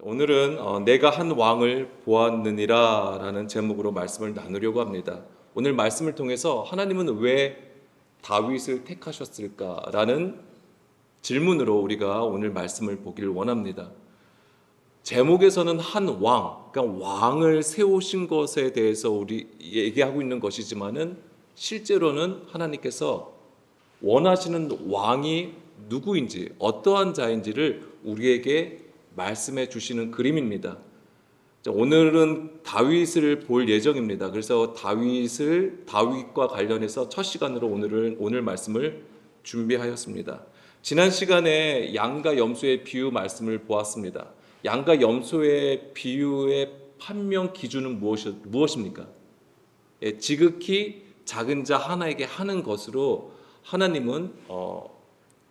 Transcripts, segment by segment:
오늘은 내가 한 왕을 보았느니라 라는 제목으로 말씀을 나누려고 합니다. 오늘 말씀을 통해서 하나님은 왜 다윗을 택하셨을까 라는 질문으로 우리가 오늘 말씀을 보기를 원합니다. 제목에서는 한 왕, 그러니까 왕을 세우신 것에 대해서 우리 얘기하고 있는 것이지만은 실제로는 하나님께서 원하시는 왕이 누구인지 어떠한 자인지를 우리에게 말씀해 주시는 그림입니다. 오늘은 다윗을 볼 예정입니다. 그래서 다윗과 관련해서 첫 시간으로 오늘 말씀을 준비하였습니다. 지난 시간에 양과 염소의 비유 말씀을 보았습니다. 양과 염소의 비유의 판명 기준은 무엇입니까? 지극히 작은 자 하나에게 하는 것으로 하나님은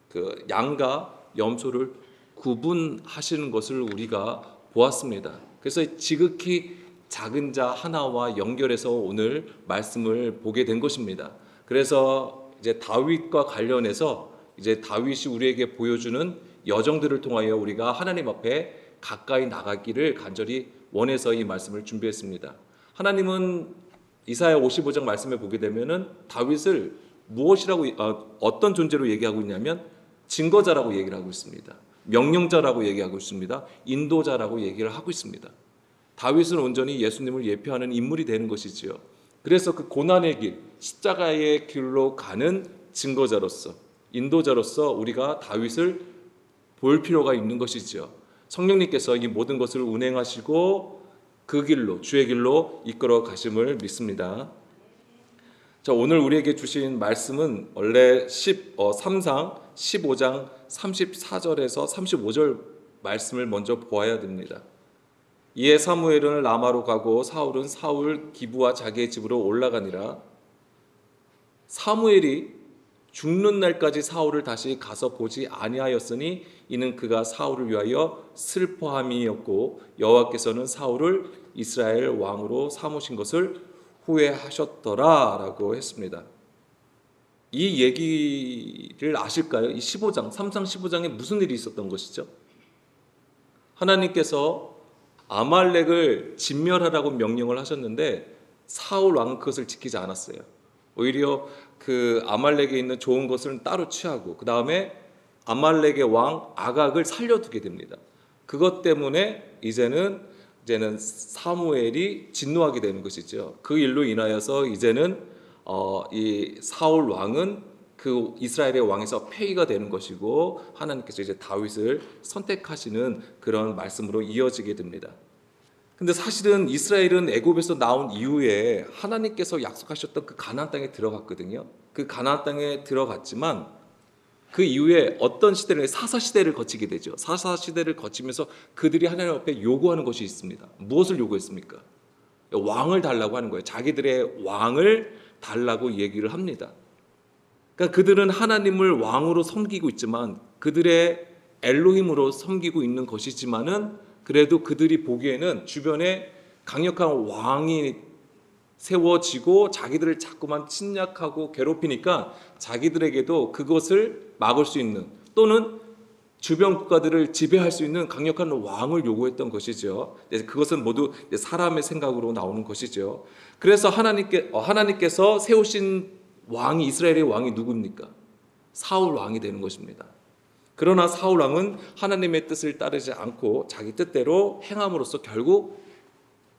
그 양과 염소를 구분하시는 것을 우리가 보았습니다. 그래서 지극히 작은 자 하나와 연결해서 오늘 말씀을 보게 된 것입니다. 그래서 이제 다윗과 관련해서 이제 다윗이 우리에게 보여주는 여정들을 통하여 우리가 하나님 앞에 가까이 나가기를 간절히 원해서 이 말씀을 준비했습니다. 하나님은 이사야 55장 말씀에 보게 되면은 다윗을 무엇이라고 어떤 존재로 얘기하고 있냐면 증거자라고 얘기를 하고 있습니다. 명령자라고 얘기하고 있습니다. 인도자라고 얘기를 하고 있습니다. 다윗은 온전히 예수님을 예표하는 인물이 되는 것이지요. 그래서 그 고난의 길, 십자가의 길로 가는 증거자로서, 인도자로서 우리가 다윗을 볼 필요가 있는 것이지요. 성령님께서 이 모든 것을 운행하시고 그 길로, 주의 길로 이끌어 가심을 믿습니다. 자, 오늘 우리에게 주신 말씀은 원래 3상 15장 34절에서 35절 말씀을 먼저 보아야 됩니다. 이에 사무엘은 라마로 가고 사울은 사울 기브와 자기의 집으로 올라가니라. 사무엘이 죽는 날까지 사울을 다시 가서 보지 아니하였으니 이는 그가 사울을 위하여 슬퍼함이었고 여호와께서는 사울을 이스라엘 왕으로 삼으신 것을 후회하셨더라라고 했습니다. 이 얘기를 아실까요? 이 15장, 3상 15장에 무슨 일이 있었던 것이죠? 하나님께서 아말렉을 진멸하라고 명령을 하셨는데 사울 왕은 그것을 지키지 않았어요. 오히려 그 아말렉에 있는 좋은 것을 따로 취하고 그 다음에 아말렉의 왕 아각을 살려두게 됩니다. 그것 때문에 이제는 사무엘이 진노하게 되는 것이죠. 그 일로 인하여서 이제는 이 사울 왕은 그 이스라엘의 왕에서 폐위가 되는 것이고 하나님께서 이제 다윗을 선택하시는 그런 말씀으로 이어지게 됩니다. 근데 사실은 이스라엘은 애굽에서 나온 이후에 하나님께서 약속하셨던 그 가나안 땅에 들어갔거든요. 그 가나안 땅에 들어갔지만 그 이후에 어떤 시대를 사사 시대를 거치게 되죠. 사사 시대를 거치면서 그들이 하나님 앞에 요구하는 것이 있습니다. 무엇을 요구했습니까? 왕을 달라고 하는 거예요. 자기들의 왕을 달라고 얘기를 합니다. 그러니까 그들은 하나님을 왕으로 섬기고 있지만 그들의 엘로힘으로 섬기고 있는 것이지만은 그래도 그들이 보기에는 주변에 강력한 왕이 세워지고 자기들을 자꾸만 침략하고 괴롭히니까 자기들에게도 그것을 막을 수 있는 또는 주변 국가들을 지배할 수 있는 강력한 왕을 요구했던 것이죠. 그것은 모두 사람의 생각으로 나오는 것이죠. 그래서 하나님께서 세우신 왕이 이스라엘의 왕이 누굽니까? 사울 왕이 되는 것입니다. 그러나 사울 왕은 하나님의 뜻을 따르지 않고 자기 뜻대로 행함으로써 결국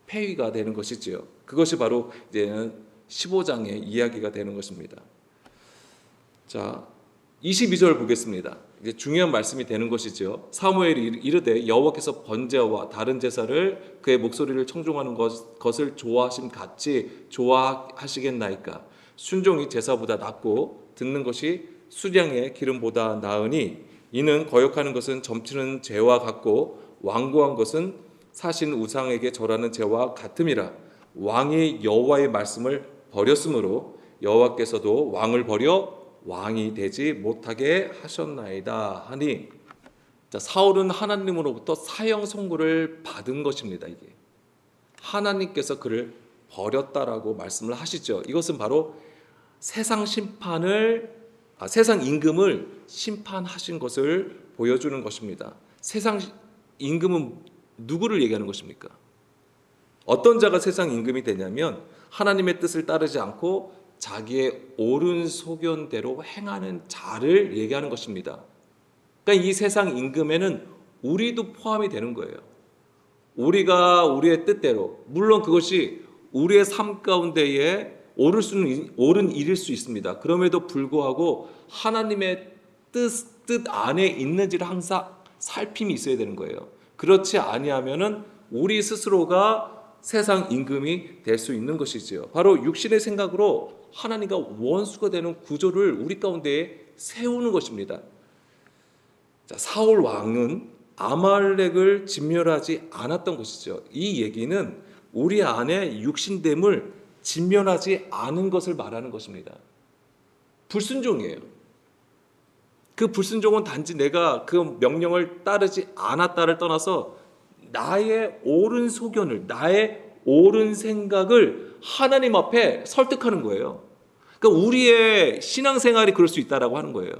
폐위가 되는 것이지요. 그것이 바로 이제는 15장의 이야기가 되는 것입니다. 자, 22절 보겠습니다. 이제 중요한 말씀이 되는 것이죠. 사무엘이 이르되 여호와께서 번제와 다른 제사를 그의 목소리를 청종하는 것을 좋아하심 같이 좋아하시겠나이까? 순종이 제사보다 낫고 듣는 것이 수량의 기름보다 나으니 이는 거역하는 것은 점치는 죄와 같고 완고한 것은 사신 우상에게 절하는 죄와 같음이라. 왕이 여호와의 말씀을 버렸으므로 여호와께서도 왕을 버려 왕이 되지 못하게 하셨나이다 하니, 자, 사울은 하나님으로부터 사형 선고를 받은 것입니다. 이게 하나님께서 그를 버렸다라고 말씀을 하시죠. 이것은 바로 세상 임금을 심판하신 것을 보여주는 것입니다. 세상 임금은 누구를 얘기하는 것입니까? 어떤 자가 세상 임금이 되냐면 하나님의 뜻을 따르지 않고 자기의 옳은 소견대로 행하는 자를 얘기하는 것입니다. 그러니까 이 세상 임금에는 우리도 포함이 되는 거예요. 우리가 우리의 뜻대로, 물론 그것이 우리의 삶 가운데에 옳은 일일 수 있습니다. 그럼에도 불구하고 하나님의 뜻 안에 있는지를 항상 살핌이 있어야 되는 거예요. 그렇지 아니하면은 우리 스스로가 세상 임금이 될 수 있는 것이지요. 바로 육신의 생각으로 하나님과 원수가 되는 구조를 우리 가운데에 세우는 것입니다. 자, 사울 왕은 아말렉을 진멸하지 않았던 것이죠. 이 얘기는 우리 안에 육신됨을 진멸하지 않은 것을 말하는 것입니다. 불순종이에요. 그 불순종은 단지 내가 그 명령을 따르지 않았다를 떠나서 나의 옳은 소견을, 나의 옳은 생각을 하나님 앞에 설득하는 거예요. 그러니까 우리의 신앙생활이 그럴 수 있다라고 하는 거예요.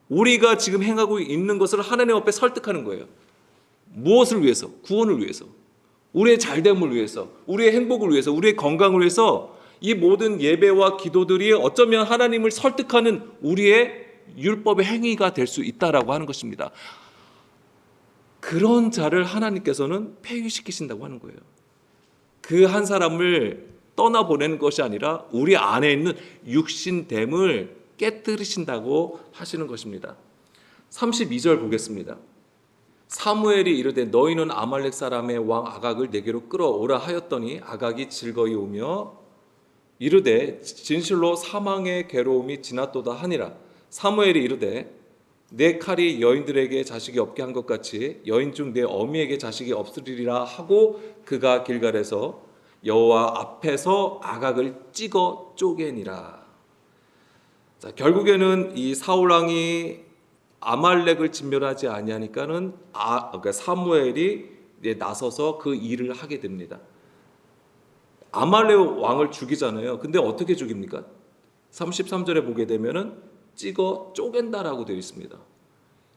우리가 지금 행하고 있는 것을 하나님 앞에 설득하는 거예요. 무엇을 위해서? 구원을 위해서, 우리의 잘됨을 위해서, 우리의 행복을 위해서, 우리의 건강을 위해서 이 모든 예배와 기도들이 어쩌면 하나님을 설득하는 우리의 율법의 행위가 될 수 있다라고 하는 것입니다. 그런 자를 하나님께서는 폐위시키신다고 하는 거예요. 그 한 사람을 떠나보내는 것이 아니라 우리 안에 있는 육신됨을 깨뜨리신다고 하시는 것입니다. 32절 보겠습니다. 사무엘이 이르되 너희는 아말렉 사람의 왕 아각을 내게로 끌어오라 하였더니 아각이 즐거이 오며 이르되 진실로 사망의 괴로움이 지났도다 하니라. 사무엘이 이르되 내 칼이 여인들에게 자식이 없게 한 것 같이 여인 중 내 어미에게 자식이 없으리라 하고 그가 길갈에서 여호와 앞에서 아각을 찍어 쪼개니라. 자, 결국에는 이 사울 왕이 아말렉을 진멸하지 아니하니까는 그러니까 사무엘이 나서서 그 일을 하게 됩니다. 아말렉 왕을 죽이잖아요. 근데 어떻게 죽입니까? 33절에 보게 되면은 찍어 쪼갠다라고 되어 있습니다.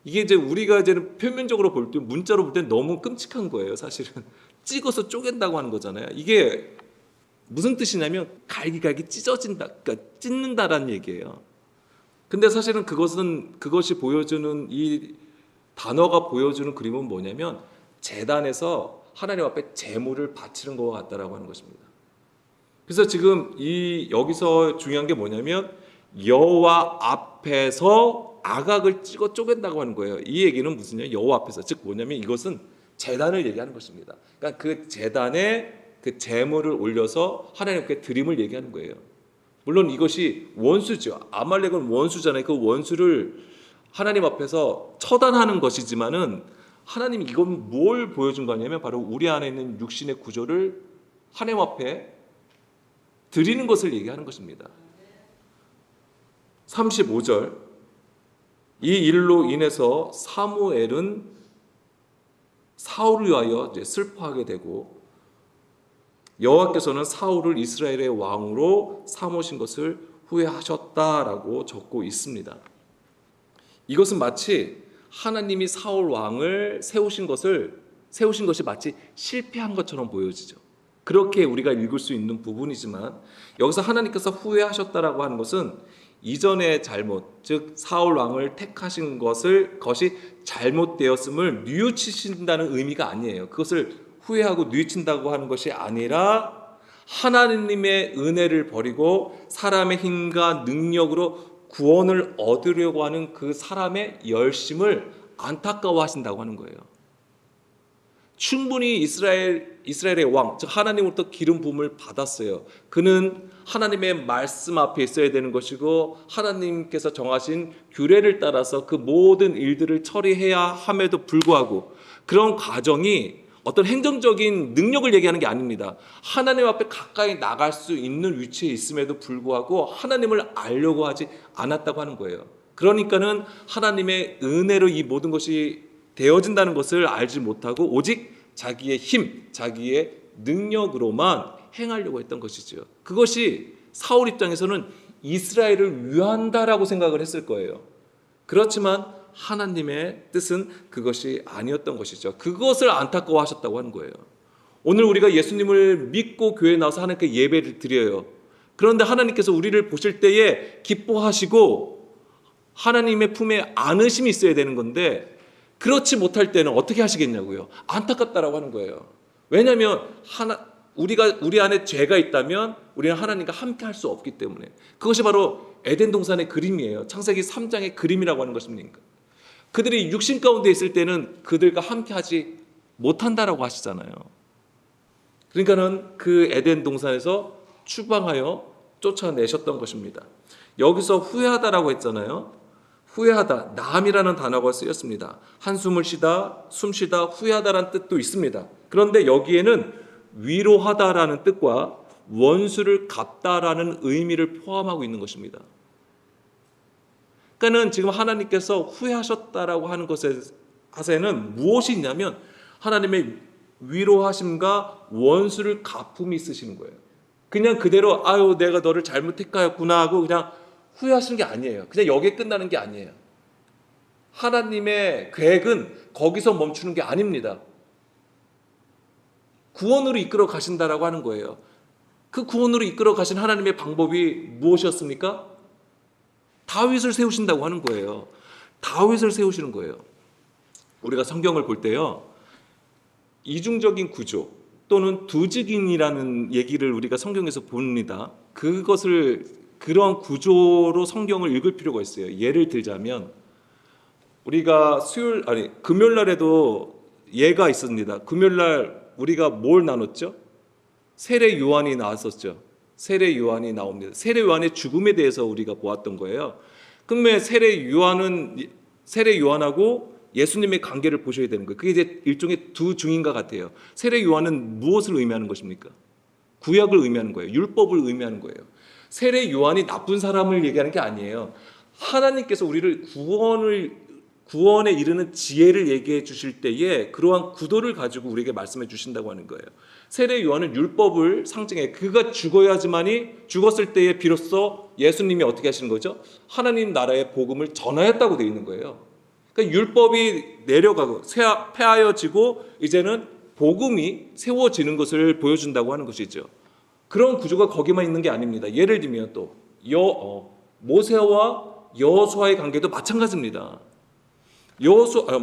이게 이제 우리가 이제는 표면적으로 볼 때, 문자로 볼 때 너무 끔찍한 거예요. 사실은 찍어서 쪼갠다고 하는 거잖아요. 이게 무슨 뜻이냐면 갈기갈기 찢어진다, 그러니까 찢는다라는 얘기예요. 근데 사실은 그것이 보여주는 이 단어가 보여주는 그림은 뭐냐면 제단에서 하나님 앞에 제물을 바치는 것과 같다라고 하는 것입니다. 그래서 지금 여기서 중요한 게 뭐냐면 여호와 앞에서 아각을 찍어 쪼갠다고 하는 거예요. 이 얘기는 무슨요? 여호와 앞에서, 즉 뭐냐면 이것은 제단을 얘기하는 것입니다. 그러니까 그 제단에 그 제물을 올려서 하나님께 드림을 얘기하는 거예요. 물론 이것이 원수죠. 아말렉은 원수잖아요. 그 원수를 하나님 앞에서 처단하는 것이지만은 하나님이 이건 뭘 보여준 거냐면 바로 우리 안에 있는 육신의 구조를 하나님 앞에 드리는 것을 얘기하는 것입니다. 35절 이 일로 인해서 사무엘은 사울을 위하여 슬퍼하게 되고 여호와께서는 사울을 이스라엘의 왕으로 삼으신 것을 후회하셨다라고 적고 있습니다. 이것은 마치 하나님이 사울 왕을 세우신 것이 마치 실패한 것처럼 보여지죠. 그렇게 우리가 읽을 수 있는 부분이지만 여기서 하나님께서 후회하셨다라고 하는 것은 이전의 잘못, 즉 사울 왕을 택하신 것이 잘못되었음을 뉘우치신다는 의미가 아니에요. 그것을 후회하고 뉘우친다고 하는 것이 아니라 하나님의 은혜를 버리고 사람의 힘과 능력으로 구원을 얻으려고 하는 그 사람의 열심을 안타까워하신다고 하는 거예요. 충분히 이스라엘의 왕, 즉 하나님으로부터 기름 부음을 받았어요. 그는 하나님의 말씀 앞에 있어야 되는 것이고 하나님께서 정하신 규례를 따라서 그 모든 일들을 처리해야 함에도 불구하고 그런 과정이 어떤 행정적인 능력을 얘기하는 게 아닙니다. 하나님 앞에 가까이 나갈 수 있는 위치에 있음에도 불구하고 하나님을 알려고 하지 않았다고 하는 거예요. 그러니까는 하나님의 은혜로 이 모든 것이 되어진다는 것을 알지 못하고 오직 자기의 힘, 자기의 능력으로만 행하려고 했던 것이죠. 그것이 사울 입장에서는 이스라엘을 위한다라고 생각을 했을 거예요. 그렇지만 하나님의 뜻은 그것이 아니었던 것이죠. 그것을 안타까워하셨다고 하는 거예요. 오늘 우리가 예수님을 믿고 교회에 나와서 하나님께 예배를 드려요. 그런데 하나님께서 우리를 보실 때에 기뻐하시고 하나님의 품에 안으심이 있어야 되는 건데 그렇지 못할 때는 어떻게 하시겠냐고요. 안타깝다라고 하는 거예요. 왜냐하면 우리 안에 죄가 있다면 우리는 하나님과 함께 할 수 없기 때문에. 그것이 바로 에덴 동산의 그림이에요. 창세기 3장의 그림이라고 하는 것입니까? 그들이 육신 가운데 있을 때는 그들과 함께 하지 못한다라고 하시잖아요. 그러니까는 그 에덴 동산에서 추방하여 쫓아내셨던 것입니다. 여기서 후회하다라고 했잖아요. 후회하다, 남이라는 단어가 쓰였습니다. 한숨을 쉬다, 숨쉬다, 후회하다라는 뜻도 있습니다. 그런데 여기에는 위로하다라는 뜻과 원수를 갚다라는 의미를 포함하고 있는 것입니다. 그러니까는 지금 하나님께서 후회하셨다라고 하는 것에는 무엇이 있냐면 하나님의 위로하심과 원수를 갚음이 있으시는 거예요. 그냥 그대로 아유 내가 너를 잘못 택하였구나 하고 그냥 후회하시는 게 아니에요. 그냥 여기에 끝나는 게 아니에요. 하나님의 계획은 거기서 멈추는 게 아닙니다. 구원으로 이끌어 가신다라고 하는 거예요. 그 구원으로 이끌어 가신 하나님의 방법이 무엇이었습니까? 다윗을 세우신다고 하는 거예요. 다윗을 세우시는 거예요. 우리가 성경을 볼 때요. 이중적인 구조 또는 두직인이라는 얘기를 우리가 성경에서 봅니다. 그런 구조로 성경을 읽을 필요가 있어요. 예를 들자면 우리가 금요일 날에도 예가 있습니다. 금요일 날 우리가 뭘 나눴죠? 세례 요한이 나왔었죠. 세례 요한이 나옵니다. 세례 요한의 죽음에 대해서 우리가 보았던 거예요. 그러면 세례 요한하고 예수님의 관계를 보셔야 되는 거예요. 그게 이제 일종의 두 중인과 같아요. 세례 요한은 무엇을 의미하는 것입니까? 구약을 의미하는 거예요. 율법을 의미하는 거예요. 세례 요한이 나쁜 사람을 얘기하는 게 아니에요. 하나님께서 우리를 구원에 이르는 지혜를 얘기해 주실 때에 그러한 구도를 가지고 우리에게 말씀해 주신다고 하는 거예요. 세례 요한은 율법을 상징해 그가 죽어야지만이 죽었을 때에 비로소 예수님이 어떻게 하시는 거죠? 하나님 나라의 복음을 전하였다고 되어 있는 거예요. 그러니까 율법이 내려가고 폐하여지고 이제는 복음이 세워지는 것을 보여준다고 하는 것이죠. 그런 구조가 거기만 있는 게 아닙니다. 예를 들면 또 모세와 여호수아의 관계도 마찬가지입니다.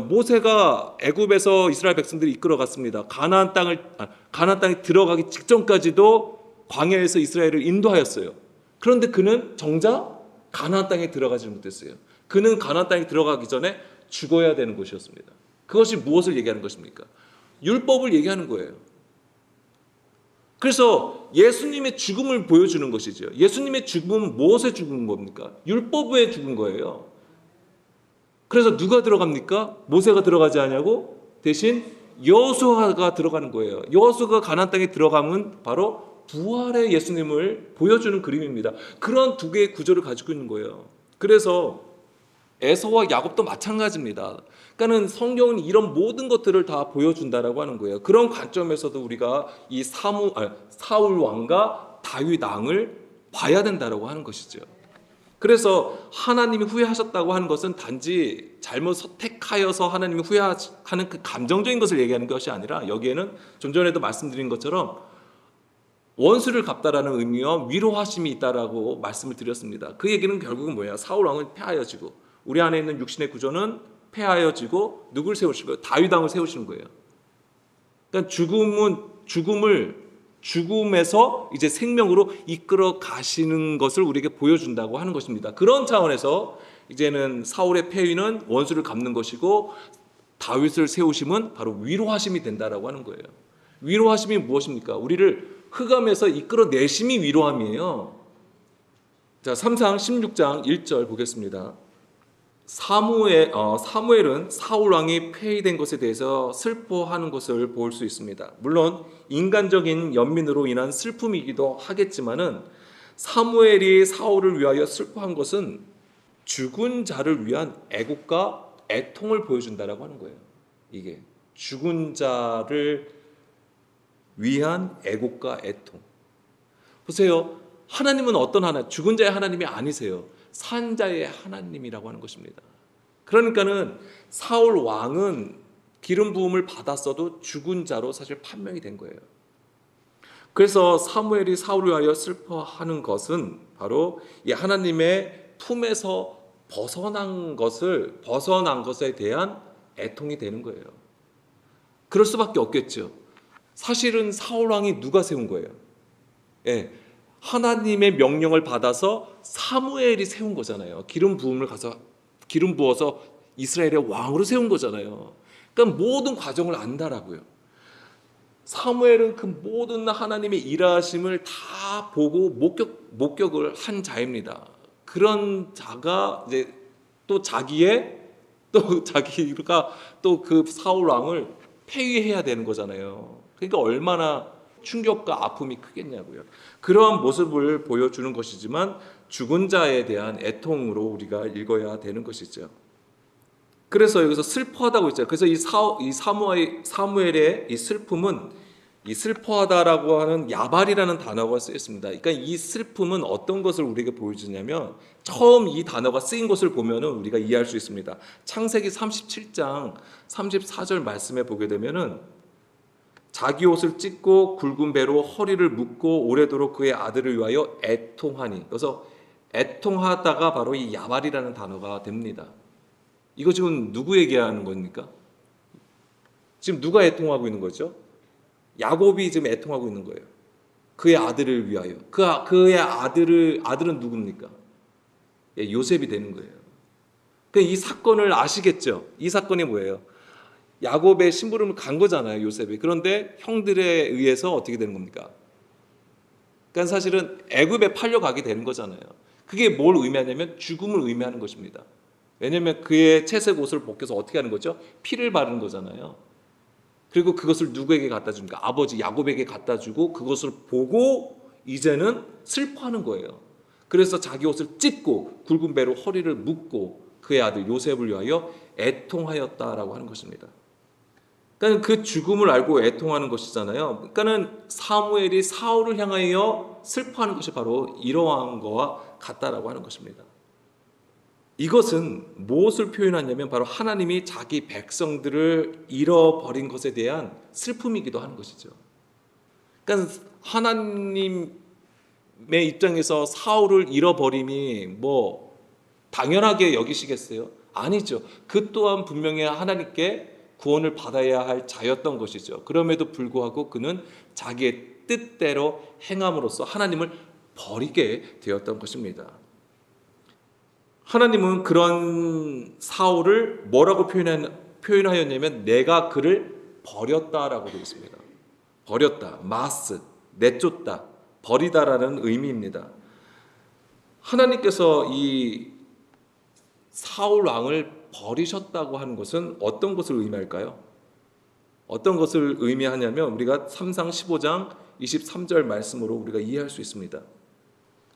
모세가 애굽에서 이스라엘 백성들이 이끌어갔습니다. 가나안 땅에 들어가기 직전까지도 광야에서 이스라엘을 인도하였어요. 그런데 그는 정작 가나안 땅에 들어가지 못했어요. 그는 가나안 땅에 들어가기 전에 죽어야 되는 것이었습니다. 그것이 무엇을 얘기하는 것입니까? 율법을 얘기하는 거예요. 그래서 예수님의 죽음을 보여주는 것이죠. 예수님의 죽음은 무엇에 죽은 겁니까? 율법에 죽은 거예요. 그래서 누가 들어갑니까? 모세가 들어가지 않냐고? 대신 여호수아가 들어가는 거예요. 여호수아가 가나안 땅에 들어가면 바로 부활의 예수님을 보여주는 그림입니다. 그런 두 개의 구조를 가지고 있는 거예요. 그래서 에서와 야곱도 마찬가지입니다. 그러니까는 성경은 이런 모든 것들을 다 보여준다라고 하는 거예요. 그런 관점에서도 우리가 이 사울 왕과 다윗 왕을 봐야 된다라고 하는 것이죠. 그래서 하나님이 후회하셨다고 하는 것은 단지 잘못 선택하여서 하나님이 후회하는 그 감정적인 것을 얘기하는 것이 아니라 여기에는 좀 전에도 말씀드린 것처럼 원수를 갚다라는 의미와 위로하심이 있다라고 말씀을 드렸습니다. 그 얘기는 결국은 뭐예요? 사울 왕은 폐하여지고 우리 안에 있는 육신의 구조는 폐하여지고 누굴 세우시고요? 다윗 왕을 세우시는 거예요. 그러니까 죽음에서 이제 생명으로 이끌어 가시는 것을 우리에게 보여준다고 하는 것입니다. 그런 차원에서 이제는 사울의 폐위는 원수를 갚는 것이고 다윗을 세우심은 바로 위로하심이 된다라고 하는 거예요. 위로하심이 무엇입니까? 우리를 흑암에서 이끌어내심이 위로함이에요. 자, 3상 16장 1절 보겠습니다. 사무엘은 사울 왕이 폐위된 것에 대해서 슬퍼하는 것을 볼 수 있습니다. 물론 인간적인 연민으로 인한 슬픔이기도 하겠지만은 사무엘이 사울을 위하여 슬퍼한 것은 죽은 자를 위한 애국과 애통을 보여준다라고 하는 거예요. 이게 죽은 자를 위한 애국과 애통. 보세요. 하나님은 어떤 하나님? 죽은 자의 하나님이 아니세요. 산 자의 하나님이라고 하는 것입니다. 그러니까는 사울 왕은 기름 부음을 받았어도 죽은 자로 사실 판명이 된 거예요. 그래서 사무엘이 사울을 위하여 슬퍼하는 것은 바로 이 하나님의 품에서 벗어난 것에 대한 애통이 되는 거예요. 그럴 수밖에 없겠죠. 사실은 사울 왕이 누가 세운 거예요? 예, 하나님의 명령을 받아서 사무엘이 세운 거잖아요. 기름 부어서 이스라엘의 왕으로 세운 거잖아요. 그러니까 모든 과정을 안다라고요. 사무엘은 그 모든 하나님의 일하심을 다 보고 목격을 한 자입니다. 그런 자가 이제 자기가 또 그 사울 왕을 폐위해야 되는 거잖아요. 그러니까 얼마나 충격과 아픔이 크겠냐고요. 그러한 모습을 보여주는 것이지만 죽은 자에 대한 애통으로 우리가 읽어야 되는 것이죠. 그래서 여기서 슬퍼하다고 있잖아요. 그래서 이 사무엘의 이 슬픔은, 이 슬퍼하다라고 하는 야발이라는 단어가 쓰였습니다. 그러니까 이 슬픔은 어떤 것을 우리에게 보여주냐면, 처음 이 단어가 쓰인 것을 보면은 우리가 이해할 수 있습니다. 창세기 37장 34절 말씀에 보게 되면은 자기 옷을 찢고 굵은 배로 허리를 묶고 오래도록 그의 아들을 위하여 애통하니. 그래서 애통하다가 바로 이 야발이라는 단어가 됩니다. 이거 지금 누구 얘기하는 겁니까? 지금 누가 애통하고 있는 거죠? 야곱이 지금 애통하고 있는 거예요. 그의 아들을 위하여. 그의 아들은 누굽니까? 예, 요셉이 되는 거예요. 이 사건을 아시겠죠? 이 사건이 뭐예요? 야곱의 심부름을 간 거잖아요, 요셉이. 그런데 형들에 의해서 어떻게 되는 겁니까? 그러니까 사실은 애굽에 팔려가게 되는 거잖아요. 그게 뭘 의미하냐면 죽음을 의미하는 것입니다. 왜냐하면 그의 채색 옷을 벗겨서 어떻게 하는 거죠? 피를 바르는 거잖아요. 그리고 그것을 누구에게 갖다 줍니까? 아버지 야곱에게 갖다 주고 그것을 보고 이제는 슬퍼하는 거예요. 그래서 자기 옷을 찢고 굵은 배로 허리를 묶고 그의 아들 요셉을 위하여 애통하였다라고 하는 것입니다. 그러니까 그 죽음을 알고 애통하는 것이잖아요. 그러니까는 사무엘이 사울을 향하여 슬퍼하는 것이 바로 이러한 것과 같다라고 하는 것입니다. 이것은 무엇을 표현하냐면 바로 하나님이 자기 백성들을 잃어버린 것에 대한 슬픔이기도 하는 것이죠. 그러니까 하나님의 입장에서 사울을 잃어버림이 뭐 당연하게 여기시겠어요? 아니죠. 그 또한 분명히 하나님께 구원을 받아야 할 자였던 것이죠. 그럼에도 불구하고 그는 자기의 뜻대로 행함으로써 하나님을 버리게 되었던 것입니다. 하나님은 그런 사울을 뭐라고 표현하였냐면 내가 그를 버렸다라고 되어 있습니다. 버렸다, 마스, 내쫓다, 버리다라는 의미입니다. 하나님께서 이 사울 왕을 버리셨다고 하는 것은 어떤 것을 의미할까요? 어떤 것을 의미하냐면 우리가 3상 15장 23절 말씀으로 우리가 이해할 수 있습니다.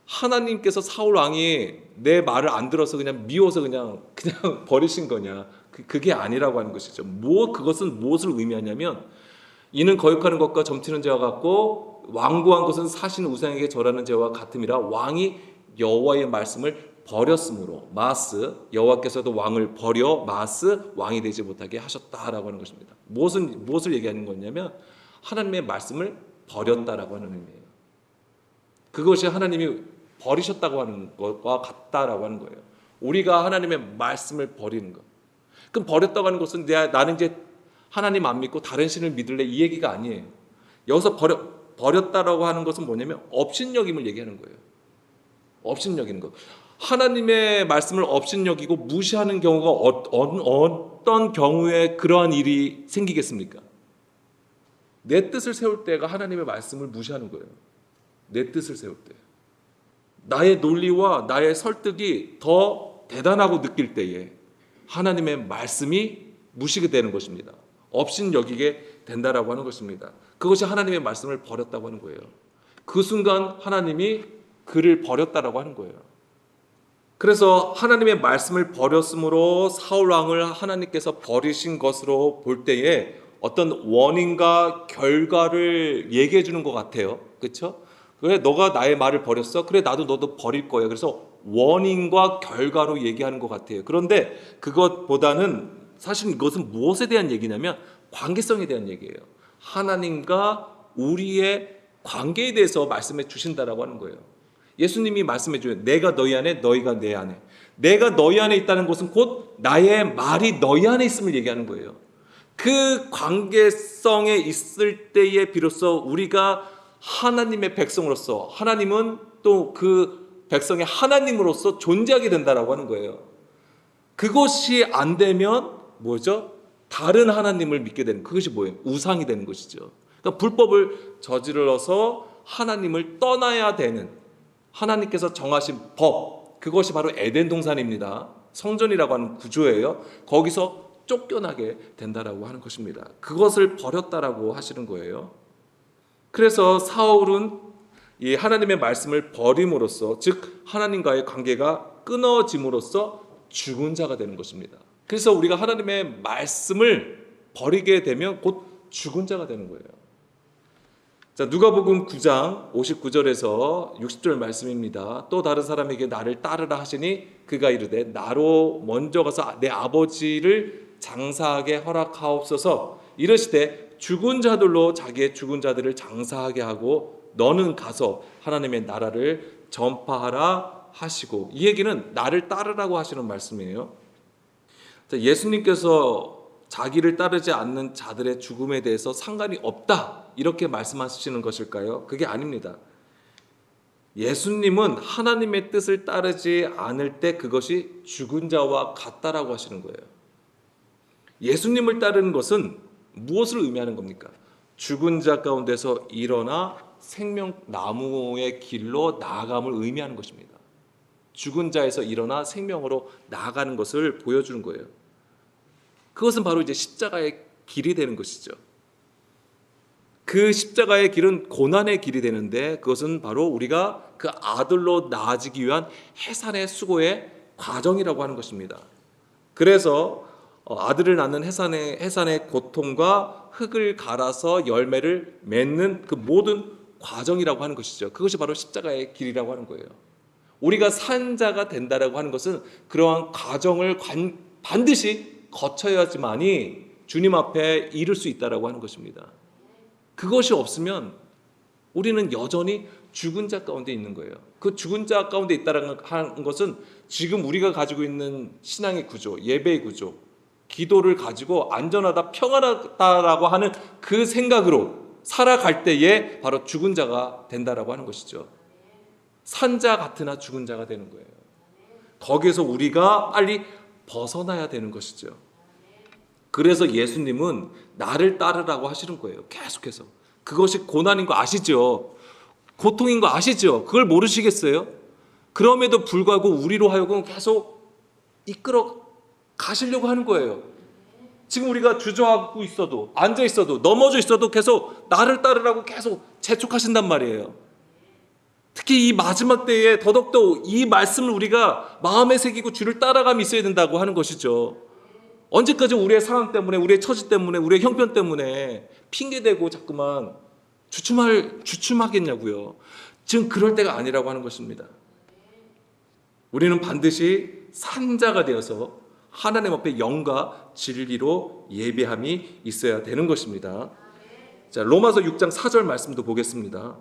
하나님께서 사울 왕이 내 말을 안 들어서 그냥 미워서 그냥 버리신 거냐? 그게 아니라고 하는 것이죠. 그것은 무엇을 의미하냐면 이는 거역하는 것과 점치는 죄와 같고 완고한 것은 사신 우상에게 절하는 죄와 같음이라 왕이 여호와의 말씀을 버렸으므로 마스 여호와께서도 왕을 버려 마스 왕이 되지 못하게 하셨다라고 하는 것입니다. 무엇을 얘기하는 거냐면 하나님의 말씀을 버렸다라고 하는 의미예요. 그것이 하나님이 버리셨다고 하는 것과 같다라고 하는 거예요. 우리가 하나님의 말씀을 버리는 것. 그럼 버렸다고 하는 것은 나는 이제 하나님 안 믿고 다른 신을 믿을래 이 얘기가 아니에요. 여기서 버렸다라고 하는 것은 뭐냐면 업신여김을 얘기하는 거예요. 업신여기는 것. 하나님의 말씀을 업신여기고 무시하는 경우가 어떤 경우에 그러한 일이 생기겠습니까? 내 뜻을 세울 때가 하나님의 말씀을 무시하는 거예요. 내 뜻을 세울 때. 나의 논리와 나의 설득이 더 대단하고 느낄 때에 하나님의 말씀이 무시게 되는 것입니다. 업신여기게 된다라고 하는 것입니다. 그것이 하나님의 말씀을 버렸다고 하는 거예요. 그 순간 하나님이 그를 버렸다라고 하는 거예요. 그래서 하나님의 말씀을 버렸으므로 사울 왕을 하나님께서 버리신 것으로 볼 때에 어떤 원인과 결과를 얘기해 주는 것 같아요. 그렇죠? 그래 너가 나의 말을 버렸어? 그래 나도 너도 버릴 거야. 그래서 원인과 결과로 얘기하는 것 같아요. 그런데 그것보다는 사실 이것은 무엇에 대한 얘기냐면 관계성에 대한 얘기예요. 하나님과 우리의 관계에 대해서 말씀해 주신다라고 하는 거예요. 예수님이 말씀해 줘요. 내가 너희 안에, 너희가 내 안에. 내가 너희 안에 있다는 것은 곧 나의 말이 너희 안에 있음을 얘기하는 거예요. 그 관계성에 있을 때에 비로소 우리가 하나님의 백성으로서, 하나님은 또 그 백성의 하나님으로서 존재하게 된다라고 하는 거예요. 그것이 안 되면 뭐죠? 다른 하나님을 믿게 되는, 그것이 뭐예요? 우상이 되는 것이죠. 그러니까 불법을 저질러서 하나님을 떠나야 되는, 하나님께서 정하신 법, 그것이 바로 에덴 동산입니다. 성전이라고 하는 구조예요. 거기서 쫓겨나게 된다라고 하는 것입니다. 그것을 버렸다라고 하시는 거예요. 그래서 사울은 이 하나님의 말씀을 버림으로써, 즉 하나님과의 관계가 끊어짐으로써 죽은 자가 되는 것입니다. 그래서 우리가 하나님의 말씀을 버리게 되면 곧 죽은 자가 되는 거예요. 자, 누가복음 9장 59절에서 60절 말씀입니다. 또 다른 사람에게 나를 따르라 하시니 그가 이르되 나로 먼저 가서 내 아버지를 장사하게 허락하옵소서. 이르시되 죽은 자들로 자기의 죽은 자들을 장사하게 하고 너는 가서 하나님의 나라를 전파하라 하시고, 이 얘기는 나를 따르라고 하시는 말씀이에요. 자, 예수님께서 자기를 따르지 않는 자들의 죽음에 대해서 상관이 없다 이렇게 말씀하시는 것일까요? 그게 아닙니다. 예수님은 하나님의 뜻을 따르지 않을 때 그것이 죽은 자와 같다라고 하시는 거예요. 예수님을 따르는 것은 무엇을 의미하는 겁니까? 죽은 자 가운데서 일어나 생명나무의 길로 나아감을 의미하는 것입니다. 죽은 자에서 일어나 생명으로 나아가는 것을 보여주는 거예요. 그것은 바로 이제 십자가의 길이 되는 것이죠. 그 십자가의 길은 고난의 길이 되는데 그것은 바로 우리가 그 아들로 나아지기 위한 해산의 수고의 과정이라고 하는 것입니다. 그래서 아들을 낳는 해산의 고통과 흙을 갈아서 열매를 맺는 그 모든 과정이라고 하는 것이죠. 그것이 바로 십자가의 길이라고 하는 거예요. 우리가 산자가 된다라고 하는 것은 그러한 과정을 반드시 거쳐야지만이 주님 앞에 이를 수 있다라고 하는 것입니다. 그것이 없으면 우리는 여전히 죽은 자 가운데 있는 거예요. 그 죽은 자 가운데 있다라는 것은 지금 우리가 가지고 있는 신앙의 구조, 예배의 구조, 기도를 가지고 안전하다, 평안하다라고 하는 그 생각으로 살아갈 때에 바로 죽은 자가 된다라고 하는 것이죠. 산자 같으나 죽은 자가 되는 거예요. 거기에서 우리가 빨리 벗어나야 되는 것이죠. 그래서 예수님은 나를 따르라고 하시는 거예요. 계속해서. 그것이 고난인 거 아시죠? 고통인 거 아시죠? 그걸 모르시겠어요? 그럼에도 불구하고 우리로 하여금 계속 이끌어 가시려고 하는 거예요. 지금 우리가 주저하고 있어도, 앉아 있어도, 넘어져 있어도 계속 나를 따르라고 계속 재촉하신단 말이에요. 특히 이 마지막 때에 더더욱더 이 말씀을 우리가 마음에 새기고 주를 따라감이 있어야 된다고 하는 것이죠. 언제까지 우리의 상황 때문에, 우리의 처지 때문에, 우리의 형편 때문에 핑계대고 자꾸만 주춤하겠냐고요. 지금 그럴 때가 아니라고 하는 것입니다. 우리는 반드시 산자가 되어서 하나님 앞에 영과 진리로 예배함이 있어야 되는 것입니다. 자, 로마서 6장 4절 말씀도 보겠습니다.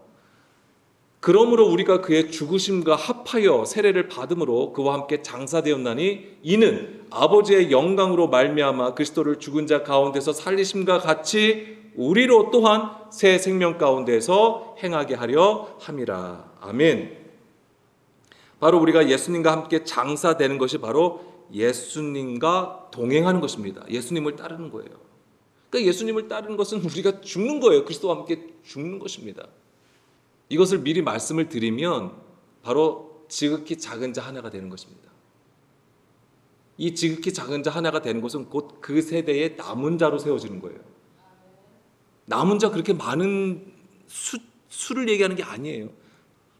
그러므로 우리가 그의 죽으심과 합하여 세례를 받음으로 그와 함께 장사되었나니 이는 아버지의 영광으로 말미암아 그리스도를 죽은 자 가운데서 살리심과 같이 우리로 또한 새 생명 가운데서 행하게 하려 함이라. 아멘. 바로 우리가 예수님과 함께 장사되는 것이 바로 예수님과 동행하는 것입니다. 예수님을 따르는 거예요. 그러니까 예수님을 따르는 것은 우리가 죽는 거예요. 그리스도와 함께 죽는 것입니다. 이것을 미리 말씀을 드리면 바로 지극히 작은 자 하나가 되는 것입니다. 이 지극히 작은 자 하나가 되는 것은 곧 그 세대의 남은 자로 세워지는 거예요. 남은 자 그렇게 많은 수를 얘기하는 게 아니에요.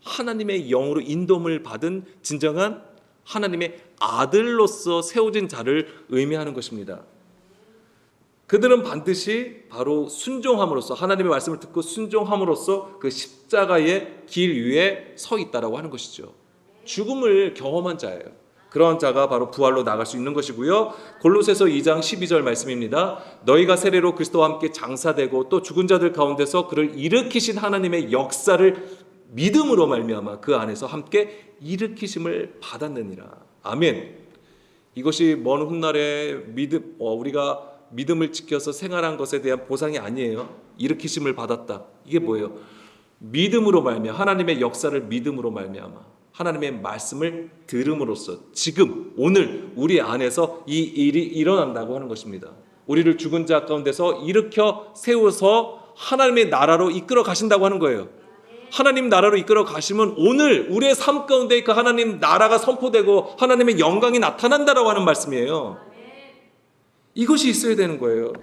하나님의 영으로 인도를 받은 진정한 하나님의 아들로서 세워진 자를 의미하는 것입니다. 그들은 반드시 바로 순종함으로써, 하나님의 말씀을 듣고 순종함으로써 그 십자가의 길 위에 서 있다라고 하는 것이죠. 죽음을 경험한 자예요. 그런 자가 바로 부활로 나갈 수 있는 것이고요. 골로새서 2장 12절 말씀입니다. 너희가 세례로 그리스도와 함께 장사되고 또 죽은 자들 가운데서 그를 일으키신 하나님의 역사를 믿음으로 말미암아 그 안에서 함께 일으키심을 받았느니라. 아멘. 이것이 먼 훗날에 우리가 믿음을 지켜서 생활한 것에 대한 보상이 아니에요. 일으키심을 받았다. 이게 뭐예요? 믿음으로 말미암아 하나님의 역사를 믿음으로 말미암아 하나님의 말씀을 들음으로써 지금 오늘 우리 안에서 이 일이 일어난다고 하는 것입니다. 우리를 죽은 자 가운데서 일으켜 세워서 하나님의 나라로 이끌어 가신다고 하는 거예요. 하나님 나라로 이끌어 가시면 오늘 우리의 삶 가운데 그 하나님 나라가 선포되고 하나님의 영광이 나타난다라고 하는 말씀이에요. 이것이 있어야 되는 거예요.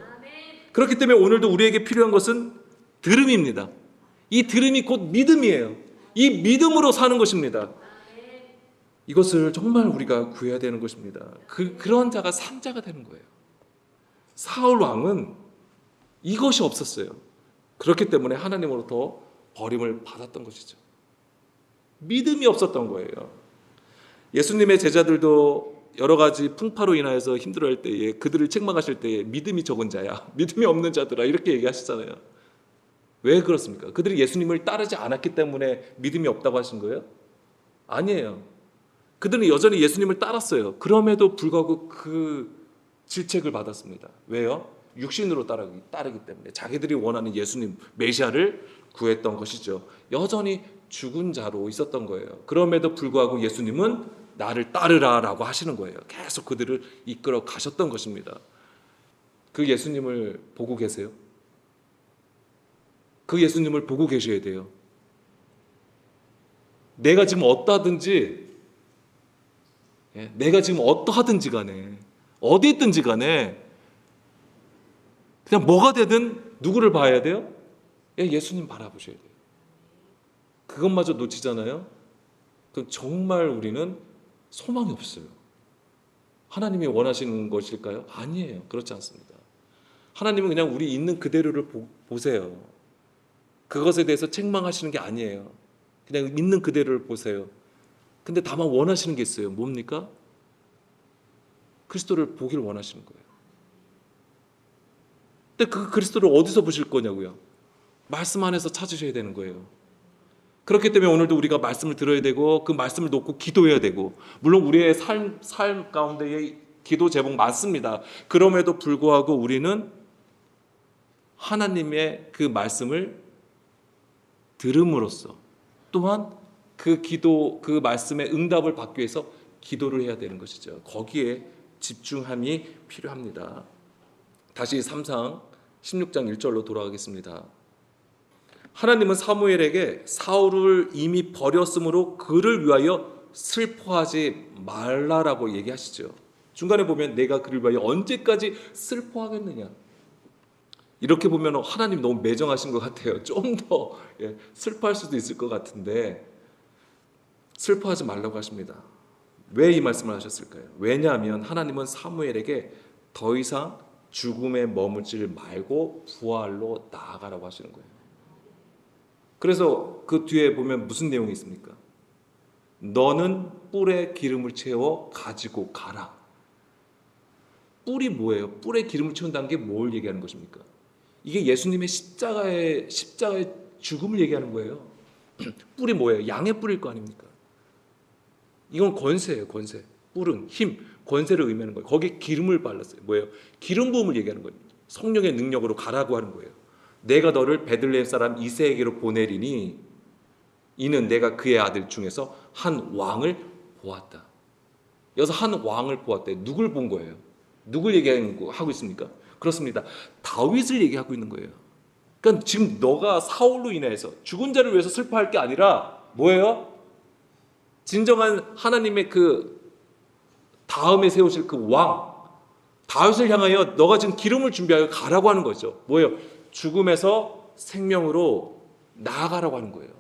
그렇기 때문에 오늘도 우리에게 필요한 것은 들음입니다. 이 들음이 곧 믿음이에요. 이 믿음으로 사는 것입니다. 이것을 정말 우리가 구해야 되는 것입니다. 그런 자가 산자가 되는 거예요. 사울 왕은 이것이 없었어요. 그렇기 때문에 하나님으로부터 버림을 받았던 것이죠. 믿음이 없었던 거예요. 예수님의 제자들도 여러 가지 풍파로 인하여서 힘들어할 때에 그들을 책망하실 때에 믿음이 적은 자야, 믿음이 없는 자들아 이렇게 얘기하시잖아요. 왜 그렇습니까? 그들이 예수님을 따르지 않았기 때문에 믿음이 없다고 하신 거예요? 아니에요. 그들은 여전히 예수님을 따랐어요. 그럼에도 불구하고 그 질책을 받았습니다. 왜요? 육신으로 따르기 때문에 자기들이 원하는 예수님 메시아를 구했던 것이죠. 여전히 죽은 자로 있었던 거예요. 그럼에도 불구하고 예수님은 나를 따르라라고 하시는 거예요. 계속 그들을 이끌어 가셨던 것입니다. 그 예수님을 보고 계세요? 그 예수님을 보고 계셔야 돼요. 내가 지금 어떠하든지 간에 어디 있든지 간에 그냥 뭐가 되든 누구를 봐야 돼요? 예수님 바라보셔야 돼요. 그것마저 놓치잖아요. 그럼 정말 우리는 소망이 없어요. 하나님이 원하시는 것일까요? 아니에요. 그렇지 않습니다. 하나님은 그냥 우리 있는 그대로를 보세요. 그것에 대해서 책망하시는 게 아니에요. 그냥 있는 그대로를 보세요. 근데 다만 원하시는 게 있어요. 뭡니까? 그리스도를 보기를 원하시는 거예요. 근데 그 그리스도를 어디서 보실 거냐고요? 말씀 안에서 찾으셔야 되는 거예요. 그렇기 때문에 오늘도 우리가 말씀을 들어야 되고 그 말씀을 놓고 기도해야 되고, 물론 우리의 삶 가운데에 기도 제목 많습니다. 그럼에도 불구하고 우리는 하나님의 그 말씀을 들음으로써 또한 그 말씀의 응답을 받기 위해서 기도를 해야 되는 것이죠. 거기에 집중함이 필요합니다. 다시 3상 16장 1절로 돌아가겠습니다. 하나님은 사무엘에게 사울을 이미 버렸으므로 그를 위하여 슬퍼하지 말라라고 얘기하시죠. 중간에 보면 내가 그를 위하여 언제까지 슬퍼하겠느냐. 이렇게 보면 하나님 너무 매정하신 것 같아요. 좀 더 슬퍼할 수도 있을 것 같은데 슬퍼하지 말라고 하십니다. 왜 이 말씀을 하셨을까요? 왜냐하면 하나님은 사무엘에게 더 이상 죽음에 머물지 말고 부활로 나아가라고 하시는 거예요. 그래서 그 뒤에 보면 무슨 내용이 있습니까? 너는 뿔에 기름을 채워 가지고 가라. 뿔이 뭐예요? 뿔에 기름을 채운다는 게 뭘 얘기하는 것입니까? 이게 예수님의 십자가의 죽음을 얘기하는 거예요. 뿔이 뭐예요? 양의 뿔일 거 아닙니까? 이건 권세예요, 권세. 뿔은 힘, 권세를 의미하는 거예요. 거기에 기름을 발랐어요. 뭐예요? 기름 부음을 얘기하는 거예요. 성령의 능력으로 가라고 하는 거예요. 내가 너를 베들레헴 사람 이새에게로 보내리니 이는 내가 그의 아들 중에서 한 왕을 보았다. 여기서 한 왕을 보았대. 누굴 본 거예요? 누굴 얘기하고 있습니까? 그렇습니다. 다윗을 얘기하고 있는 거예요. 그러니까 지금 너가 사울로 인해서 죽은 자를 위해서 슬퍼할 게 아니라 뭐예요? 진정한 하나님의 그 다음에 세우실 그 왕 다윗을 향하여 너가 지금 기름을 준비하여 가라고 하는 거죠. 뭐예요? 죽음에서 생명으로 나아가라고 하는 거예요.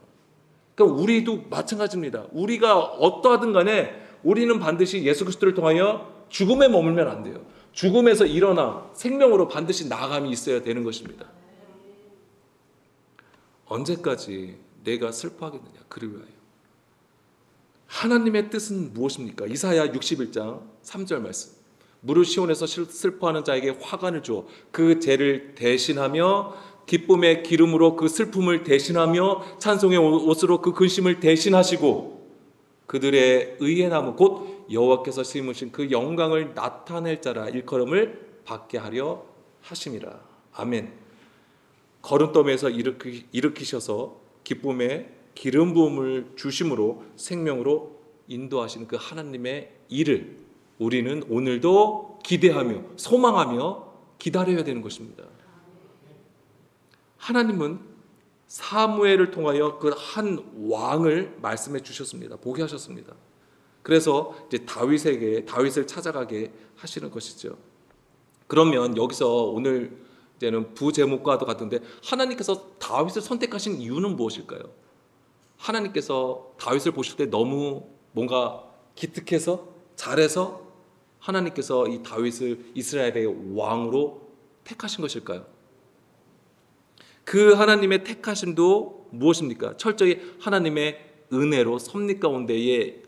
그러니까 우리도 마찬가지입니다. 우리가 어떠하든 간에 우리는 반드시 예수 그리스도를 통하여 죽음에 머물면 안 돼요. 죽음에서 일어나 생명으로 반드시 나아감이 있어야 되는 것입니다. 언제까지 내가 슬퍼하겠느냐? 그를 위하여. 하나님의 뜻은 무엇입니까? 이사야 61장 3절 말씀. 무릇 시온에서 슬퍼하는 자에게 화관을 주어 그 죄를 대신하며 기쁨의 기름으로 그 슬픔을 대신하며 찬송의 옷으로 그 근심을 대신하시고 그들의 의의 나무 곧 여호와께서 심으신 그 영광을 나타낼 자라 일컬음을 받게 하려 하심이라. 아멘. 거름더미에서 일으키셔서 기쁨의 기름 부음을 주심으로 생명으로 인도하시는 그 하나님의 일을 우리는 오늘도 기대하며 소망하며 기다려야 되는 것입니다. 하나님은 사무엘을 통하여 그 한 왕을 말씀해 주셨습니다. 보게 하셨습니다. 그래서 이제 다윗을 찾아가게 하시는 것이죠. 그러면 여기서 오늘 이제는 부제목과도 같은데 하나님께서 다윗을 선택하신 이유는 무엇일까요? 하나님께서 다윗을 보실 때 너무 뭔가 기특해서 잘해서 하나님께서 이 다윗을 이스라엘의 왕으로 택하신 것일까요? 그 하나님의 택하심도 무엇입니까? 철저히 하나님의 은혜로 섭리 가운데에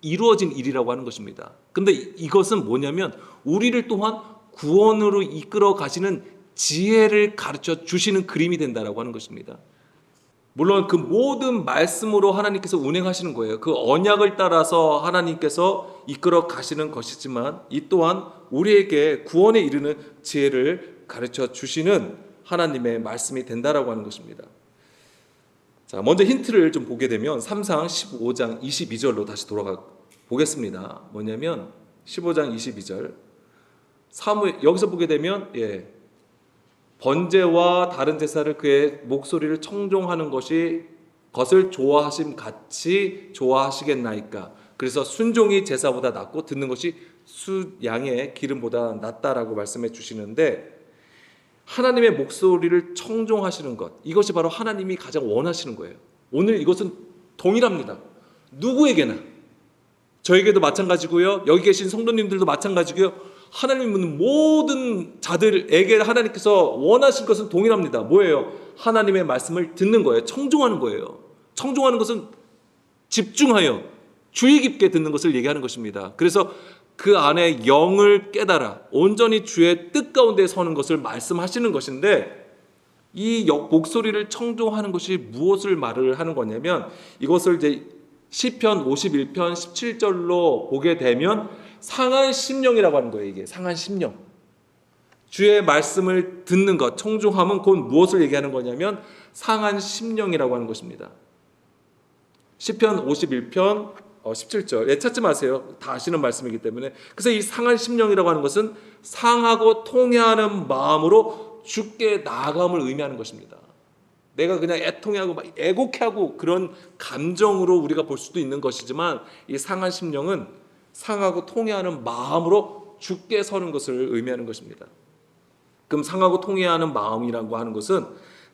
이루어진 일이라고 하는 것입니다. 그런데 이것은 뭐냐면 우리를 또한 구원으로 이끌어 가시는 지혜를 가르쳐 주시는 그림이 된다라고 하는 것입니다. 물론 그 모든 말씀으로 하나님께서 운행하시는 거예요. 그 언약을 따라서 하나님께서 이끌어 가시는 것이지만 이 또한 우리에게 구원에 이르는 지혜를 가르쳐 주시는 하나님의 말씀이 된다라고 하는 것입니다. 자, 먼저 힌트를 좀 보게 되면 3상 15장 22절로 다시 돌아가 보겠습니다. 뭐냐면 15장 22절 여기서 보게 되면 번제와 다른 제사를 그의 목소리를 청종하는 것을 좋아하심 같이 좋아하시겠나이까. 그래서 순종이 제사보다 낫고 듣는 것이 양의 기름보다 낫다라고 말씀해 주시는데 하나님의 목소리를 청종하시는 것, 이것이 바로 하나님이 가장 원하시는 거예요. 오늘 이것은 동일합니다. 누구에게나, 저에게도 마찬가지고요, 여기 계신 성도님들도 마찬가지고요, 하나님은 모든 자들에게 하나님께서 원하실 것은 동일합니다. 뭐예요? 하나님의 말씀을 듣는 거예요. 청종하는 거예요. 청종하는 것은 집중하여 주의 깊게 듣는 것을 얘기하는 것입니다. 그래서 그 안에 영을 깨달아 온전히 주의 뜻 가운데 서는 것을 말씀하시는 것인데 이 목소리를 청종하는 것이 무엇을 말을 하는 거냐면 이것을 이제 시편 51편 17절로 보게 되면 상한 심령이라고 하는 거예요. 이게 상한 심령. 주의 말씀을 듣는 것, 청종함은 곧 무엇을 얘기하는 거냐면 상한 심령이라고 하는 것입니다. 시편 51편 17절. 찾지 마세요. 다 아시는 말씀이기 때문에. 그래서 이 상한 심령이라고 하는 것은 상하고 통회하는 마음으로 주께 나아감을 의미하는 것입니다. 내가 그냥 애통해하고 막 애곡해하고 그런 감정으로 우리가 볼 수도 있는 것이지만 이 상한 심령은 상하고 통회하는 마음으로 주께 서는 것을 의미하는 것입니다. 그럼 상하고 통회하는 마음이라고 하는 것은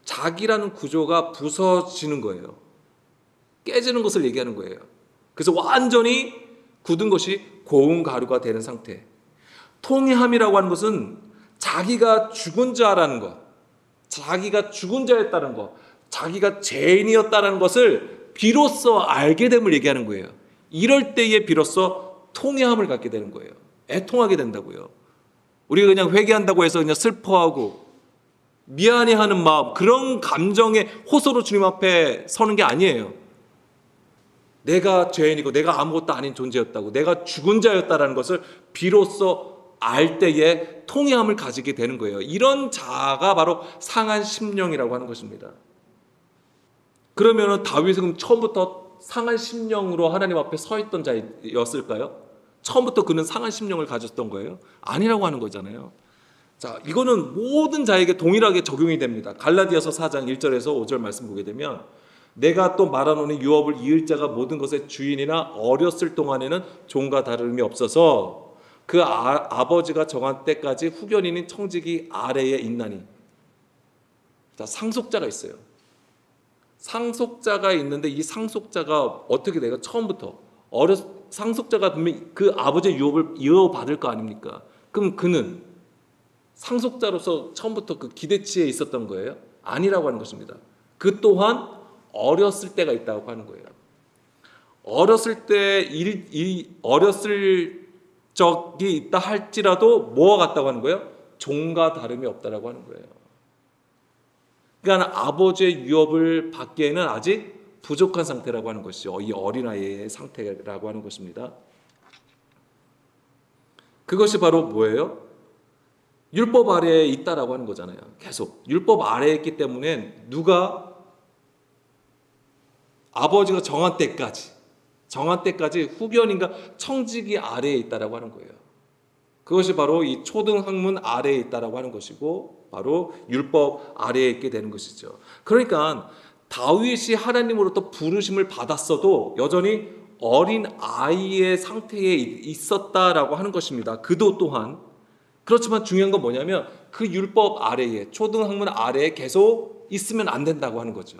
자기라는 구조가 부서지는 거예요. 깨지는 것을 얘기하는 거예요. 그래서 완전히 굳은 것이 고운 가루가 되는 상태. 통회함이라고 하는 것은 자기가 죽은 자라는 것, 자기가 죽은 자였다는 것, 자기가 죄인이었다는 것을 비로소 알게 됨을 얘기하는 거예요. 이럴 때에 비로소 통회함을 갖게 되는 거예요. 애통하게 된다고요. 우리가 그냥 회개한다고 해서 그냥 슬퍼하고 미안해하는 마음, 그런 감정의 호소로 주님 앞에 서는 게 아니에요. 내가 죄인이고 내가 아무것도 아닌 존재였다고, 내가 죽은 자였다라는 것을 비로소 알 때에 통회함을 가지게 되는 거예요. 이런 자가 바로 상한 심령이라고 하는 것입니다. 그러면 다윗은 처음부터 상한 심령으로 하나님 앞에 서 있던 자였을까요? 처음부터 그는 상한 심령을 가졌던 거예요? 아니라고 하는 거잖아요. 자, 이거는 모든 자에게 동일하게 적용이 됩니다. 갈라디아서 4장 1절에서 5절 말씀 보게 되면 내가 또 말하노니 유업을 이을 자가 모든 것의 주인이나 어렸을 동안에는 종과 다름이 없어서 그 아버지가 정한 때까지 후견인인 청지기 아래에 있나니. 자, 상속자가 있어요. 상속자가 있는데 이 상속자가 어떻게 내가 처음부터 상속자가 분명히 그 아버지의 유업을 이어받을 거 아닙니까? 그럼 그는 상속자로서 처음부터 그 기대치에 있었던 거예요? 아니라고 하는 것입니다. 그 또한 어렸을 때가 있다고 하는 거예요. 어렸을 적이 있다 할지라도 뭐와 같다고 하는 거예요? 종과 다름이 없다라고 하는 거예요. 그러니까 아버지의 유업을 받기에는 아직 부족한 상태라고 하는 것이죠. 이 어린아이의 상태라고 하는 것입니다. 그것이 바로 뭐예요? 율법 아래에 있다라고 하는 거잖아요. 계속 율법 아래에 있기 때문에 누가 아버지가 정한 때까지 후견인가 청지기 아래에 있다라고 하는 거예요. 그것이 바로 이 초등학문 아래에 있다라고 하는 것이고 바로 율법 아래에 있게 되는 것이죠. 그러니까 다윗이 하나님으로부터 부르심을 받았어도 여전히 어린 아이의 상태에 있었다라고 하는 것입니다. 그도 또한. 그렇지만 중요한 건 뭐냐면 그 율법 아래에, 초등학문 아래에 계속 있으면 안 된다고 하는 거죠.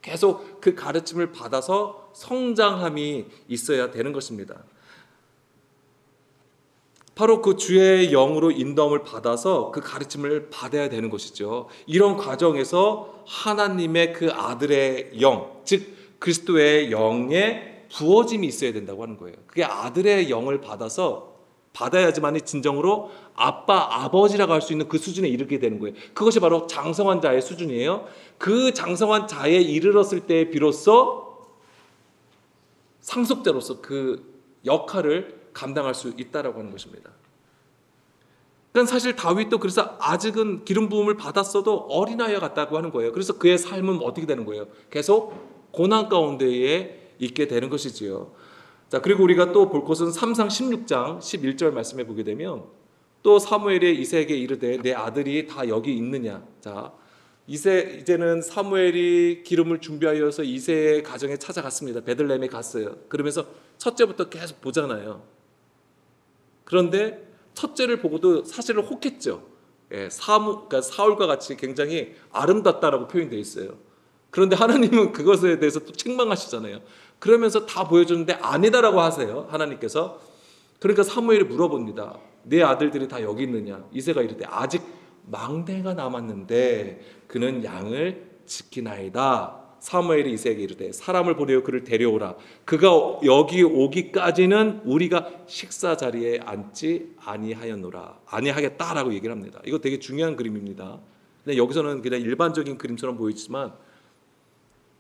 계속 그 가르침을 받아서 성장함이 있어야 되는 것입니다. 바로 그 주의 영으로 인도함을 받아서 그 가르침을 받아야 되는 것이죠. 이런 과정에서 하나님의 그 아들의 영, 즉 그리스도의 영에 부어짐이 있어야 된다고 하는 거예요. 그게 아들의 영을 받아야지만 진정으로 아버지라고 할 수 있는 그 수준에 이르게 되는 거예요. 그것이 바로 장성한 자의 수준이에요. 그 장성한 자에 이르렀을 때 비로소 상속자로서 그 역할을 감당할 수 있다라고 하는 것입니다. 그러니까 사실 다윗도 그래서 아직은 기름 부음을 받았어도 어린아이와 같다고 하는 거예요. 그래서 그의 삶은 어떻게 되는 거예요? 계속 고난 가운데에 있게 되는 것이지요. 자, 그리고 우리가 또 볼 것은 3상 16장 11절 말씀해 보게 되면 또 사무엘이 이새에게 이르되 내 아들이 다 여기 있느냐. 자, 이제는 사무엘이 기름을 준비하여서 이새의 가정에 찾아갔습니다. 베들레헴에 갔어요. 그러면서 첫째부터 계속 보잖아요. 그런데 첫째를 보고도 사실은 혹했죠. 예, 그러니까 사울과 같이 굉장히 아름답다라고 표현되어 있어요. 그런데 하나님은 그것에 대해서 또 책망하시잖아요. 그러면서 다 보여주는데 아니다라고 하세요. 하나님께서. 그러니까 사무엘이 물어봅니다. 내 아들들이 다 여기 있느냐. 이새가 이르되 아직 막내가 남았는데 그는 양을 지키나이다. 사무엘이 이새에게 이르되 사람을 보내어 그를 데려오라. 그가 여기 오기까지는 우리가 식사 자리에 앉지 아니하겠다라고 얘기를 합니다. 이거 되게 중요한 그림입니다. 근데 여기서는 그냥 일반적인 그림처럼 보이지만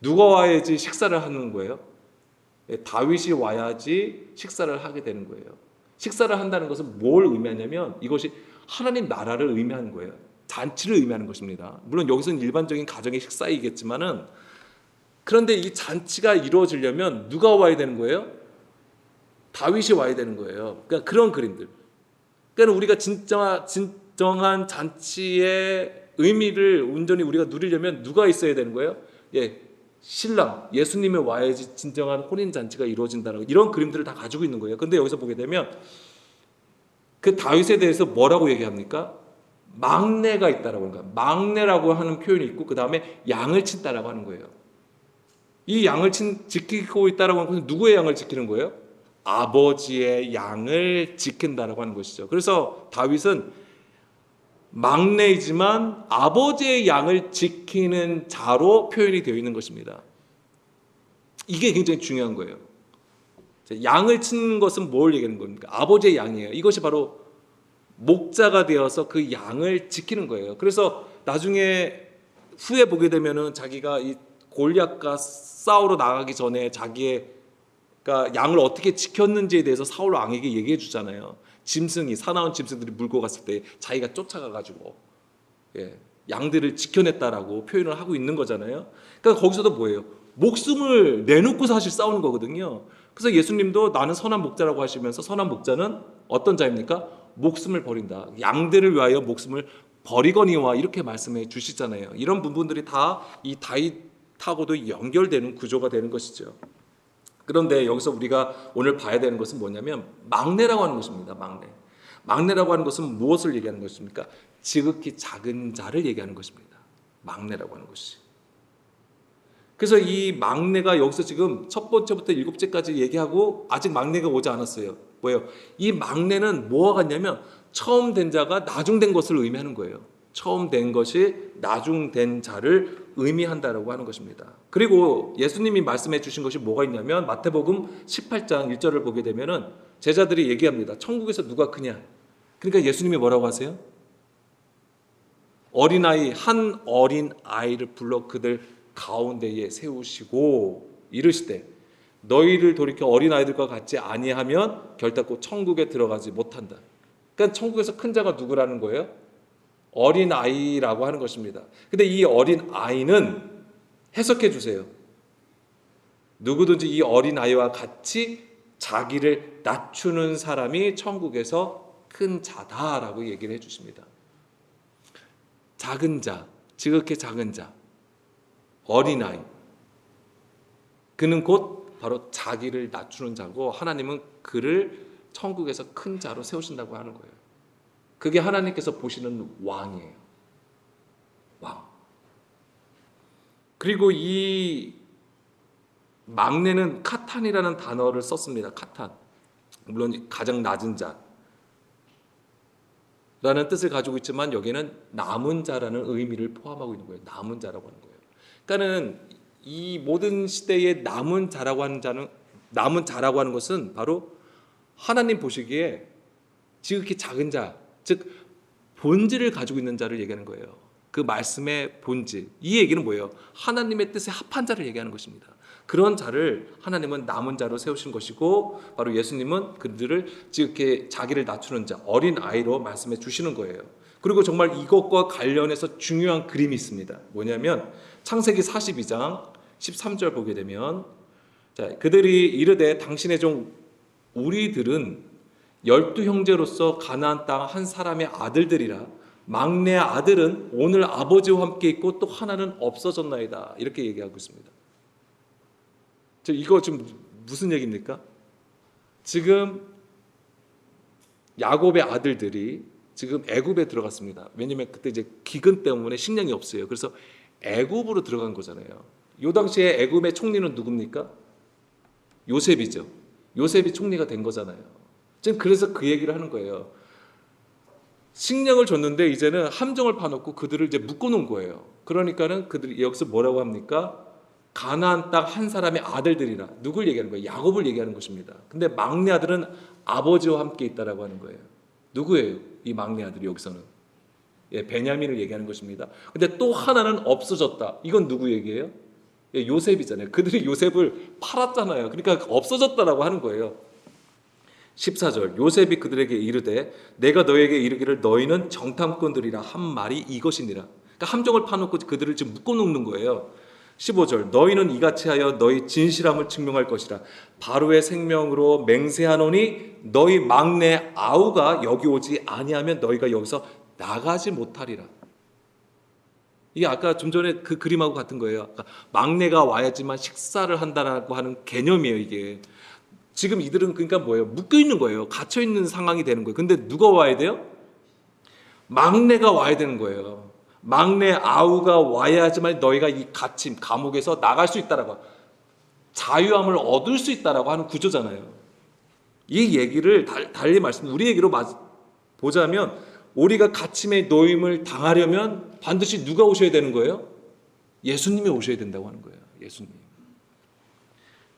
누가 와야지 식사를 하는 거예요? 다윗이 와야지 식사를 하게 되는 거예요. 식사를 한다는 것은 뭘 의미하냐면 이것이 하나님 나라를 의미하는 거예요. 잔치를 의미하는 것입니다. 물론 여기서는 일반적인 가정의 식사이겠지만은 그런데 이 잔치가 이루어지려면 누가 와야 되는 거예요? 다윗이 와야 되는 거예요. 그러니까 그런 그림들. 그러니까 우리가 진정한 잔치의 의미를 온전히 우리가 누리려면 누가 있어야 되는 거예요? 예, 신랑 예수님이 와야지 진정한 혼인 잔치가 이루어진다는 이런 그림들을 다 가지고 있는 거예요. 그런데 여기서 보게 되면 그 다윗에 대해서 뭐라고 얘기합니까? 막내가 있다라고 하는 거예요. 막내라고 하는 표현이 있고 그 다음에 양을 친다라고 하는 거예요. 이 양을 지키고 있다라고 하는 것은 누구의 양을 지키는 거예요? 아버지의 양을 지킨다라고 하는 것이죠. 그래서 다윗은 막내이지만 아버지의 양을 지키는 자로 표현이 되어 있는 것입니다. 이게 굉장히 중요한 거예요. 양을 치는 것은 뭘 얘기하는 겁니까? 아버지의 양이에요. 이것이 바로 목자가 되어서 그 양을 지키는 거예요. 그래서 나중에 후에 보게 되면은 자기가 이 골리앗과 싸우러 나가기 전에 자기가 양을 어떻게 지켰는지에 대해서 사울 왕에게 얘기해 주잖아요. 사나운 짐승들이 물고 갔을 때 자기가 쫓아가가지고 양들을 지켜냈다라고 표현을 하고 있는 거잖아요. 그러니까 거기서도 뭐예요? 목숨을 내놓고 사실 싸우는 거거든요. 그래서 예수님도 나는 선한 목자라고 하시면서 선한 목자는 어떤 자입니까? 목숨을 버린다. 양들을 위하여 목숨을 버리거니와 이렇게 말씀해 주시잖아요. 이런 부분들이 다 이 다윗하고도 연결되는 구조가 되는 것이죠. 그런데 여기서 우리가 오늘 봐야 되는 것은 뭐냐면 막내라고 하는 것입니다. 막내라고 하는 것은 무엇을 얘기하는 것입니까? 지극히 작은 자를 얘기하는 것입니다. 막내라고 하는 것이. 그래서 이 막내가 여기서 지금 첫 번째부터 일곱째까지 얘기하고 아직 막내가 오지 않았어요. 뭐예요? 이 막내는 뭐와 같냐면 처음 된 자가 나중된 것을 의미하는 거예요. 처음 된 것이 나중된 자를 의미한다라고 하는 것입니다. 그리고 예수님이 말씀해 주신 것이 뭐가 있냐면 마태복음 18장 1절을 보게 되면은 제자들이 얘기합니다. 천국에서 누가 크냐? 그러니까 예수님이 뭐라고 하세요? 한 어린 아이를 불러 그들 가운데에 세우시고 이르시되 너희를 돌이켜 어린 아이들과 같이 아니하면 결단코 천국에 들어가지 못한다. 그러니까 천국에서 큰 자가 누구라는 거예요? 어린 아이라고 하는 것입니다. 근데 이 어린 아이는 해석해 주세요. 누구든지 이 어린 아이와 같이 자기를 낮추는 사람이 천국에서 큰 자다라고 얘기를 해 주십니다. 작은 자, 지극히 작은 자, 어린아이. 그는 곧 바로 자기를 낮추는 자고 하나님은 그를 천국에서 큰 자로 세우신다고 하는 거예요. 그게 하나님께서 보시는 왕이에요. 왕. 그리고 이 막내는 카탄이라는 단어를 썼습니다. 카탄. 물론 가장 낮은 자 라는 뜻을 가지고 있지만 여기는 남은 자라는 의미를 포함하고 있는 거예요. 남은 자라고 하는 거예요. 그러니까는 이 모든 시대의 남은 자라고 하는 것은 바로 하나님 보시기에 지극히 작은 자, 즉 본질을 가지고 있는 자를 얘기하는 거예요. 그 말씀의 본질. 이 얘기는 뭐예요? 하나님의 뜻에 합한 자를 얘기하는 것입니다. 그런 자를 하나님은 남은 자로 세우신 것이고 바로 예수님은 그들을 지극히 자기를 낮추는 자, 어린 아이로 말씀해 주시는 거예요. 그리고 정말 이것과 관련해서 중요한 그림이 있습니다. 뭐냐면 창세기 42장 13절 보게 되면 자, 그들이 이르되 당신의 종 우리들은 12형제로서 가나안 땅 한 사람의 아들들이라 막내 아들은 오늘 아버지와 함께 있고 또 하나는 없어졌나이다. 이렇게 얘기하고 있습니다. 이거 지금 무슨 얘기입니까? 지금 야곱의 아들들이 지금 애굽에 들어갔습니다. 왜냐하면 그때 이제 기근 때문에 식량이 없어요. 그래서 애굽으로 들어간 거잖아요. 이 당시에 애굽의 총리는 누굽니까? 요셉이죠. 요셉이 총리가 된 거잖아요. 지금 그래서 그 얘기를 하는 거예요. 식량을 줬는데 이제는 함정을 파놓고 그들을 이제 묶어놓은 거예요. 그러니까는 그들이 여기서 뭐라고 합니까? 가나안 땅 한 사람의 아들들이라. 누굴 얘기하는 거예요? 야곱을 얘기하는 것입니다. 근데 막내 아들은 아버지와 함께 있다라고 하는 거예요. 누구예요? 이 막내 아들이 여기서는 베냐민을 얘기하는 것입니다. 근데 또 하나는 없어졌다. 이건 누구 얘기예요? 요셉이잖아요. 그들이 요셉을 팔았잖아요. 그러니까 없어졌다라고 하는 거예요. 14절 요셉이 그들에게 이르되 내가 너에게 이르기를 너희는 정탐꾼들이라 한 말이 이것이니라. 그러니까 함정을 파놓고 그들을 지금 묶어놓는 거예요. 15절 너희는 이같이 하여 너희 진실함을 증명할 것이라. 바로의 생명으로 맹세하노니 너희 막내 아우가 여기 오지 아니하면 너희가 여기서 나가지 못하리라. 이게 아까 좀 전에 그 그림하고 같은 거예요. 아까 막내가 와야지만 식사를 한다라고 하는 개념이에요. 이게 지금 이들은 그러니까 뭐예요? 묶여 있는 거예요. 갇혀 있는 상황이 되는 거예요. 근데 누가 와야 돼요? 막내가 와야 되는 거예요. 막내 아우가 와야지만 너희가 이 갇힘 감옥에서 나갈 수 있다라고, 자유함을 얻을 수 있다라고 하는 구조잖아요. 이 얘기를 달리 말씀, 우리 얘기로 보자면 우리가 갇힘의 노임을 당하려면 반드시 누가 오셔야 되는 거예요? 예수님이 오셔야 된다고 하는 거예요. 예수님.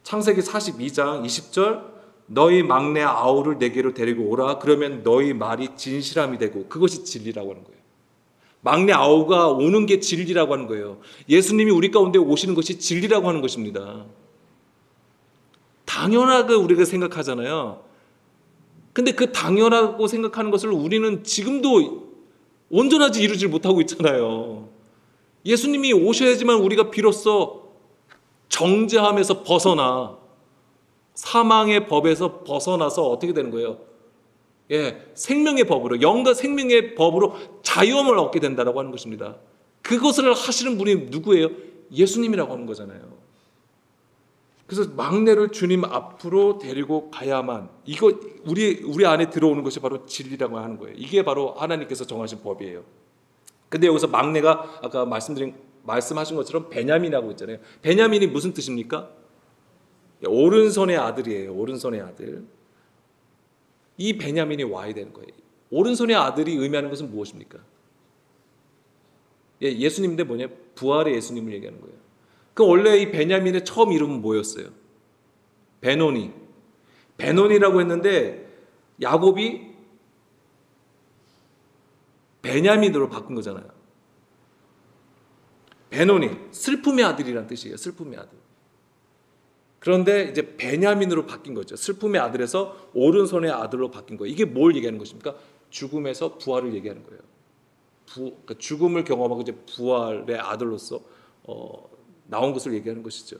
창세기 42장 20절 너희 막내 아우를 내게로 데리고 오라. 그러면 너희 말이 진실함이 되고, 그것이 진리라고 하는 거예요. 막내 아우가 오는 게 진리라고 하는 거예요. 예수님이 우리 가운데 오시는 것이 진리라고 하는 것입니다. 당연하게 우리가 생각하잖아요. 근데 그 당연하고 생각하는 것을 우리는 지금도 온전하지 이루지 못하고 있잖아요. 예수님이 오셔야지만 우리가 비로소 정죄함에서 벗어나, 사망의 법에서 벗어나서 어떻게 되는 거예요? 생명의 법으로, 영과 생명의 법으로 자유함을 얻게 된다라고 하는 것입니다. 그것을 하시는 분이 누구예요? 예수님이라고 하는 거잖아요. 그래서 막내를 주님 앞으로 데리고 가야만, 이거 우리 안에 들어오는 것이 바로 진리라고 하는 거예요. 이게 바로 하나님께서 정하신 법이에요. 근데 여기서 막내가 아까 말씀하신 것처럼 베냐민이라고 있잖아요. 베냐민이 무슨 뜻입니까? 오른손의 아들이에요. 오른손의 아들. 이 베냐민이 와야 되는 거예요. 오른손의 아들이 의미하는 것은 무엇입니까? 예수님인데 뭐냐? 부활의 예수님을 얘기하는 거예요. 그 원래 이 베냐민의 처음 이름은 뭐였어요? 베노니. 베노니라고 했는데 야곱이 베냐민으로 바꾼 거잖아요. 베노니, 슬픔의 아들이란 뜻이에요. 슬픔의 아들. 그런데 이제 베냐민으로 바뀐 거죠. 슬픔의 아들에서 오른손의 아들로 바뀐 거예요. 이게 뭘 얘기하는 것입니까? 죽음에서 부활을 얘기하는 거예요. 그러니까 죽음을 경험하고 이제 부활의 아들로서 나온 것을 얘기하는 것이죠.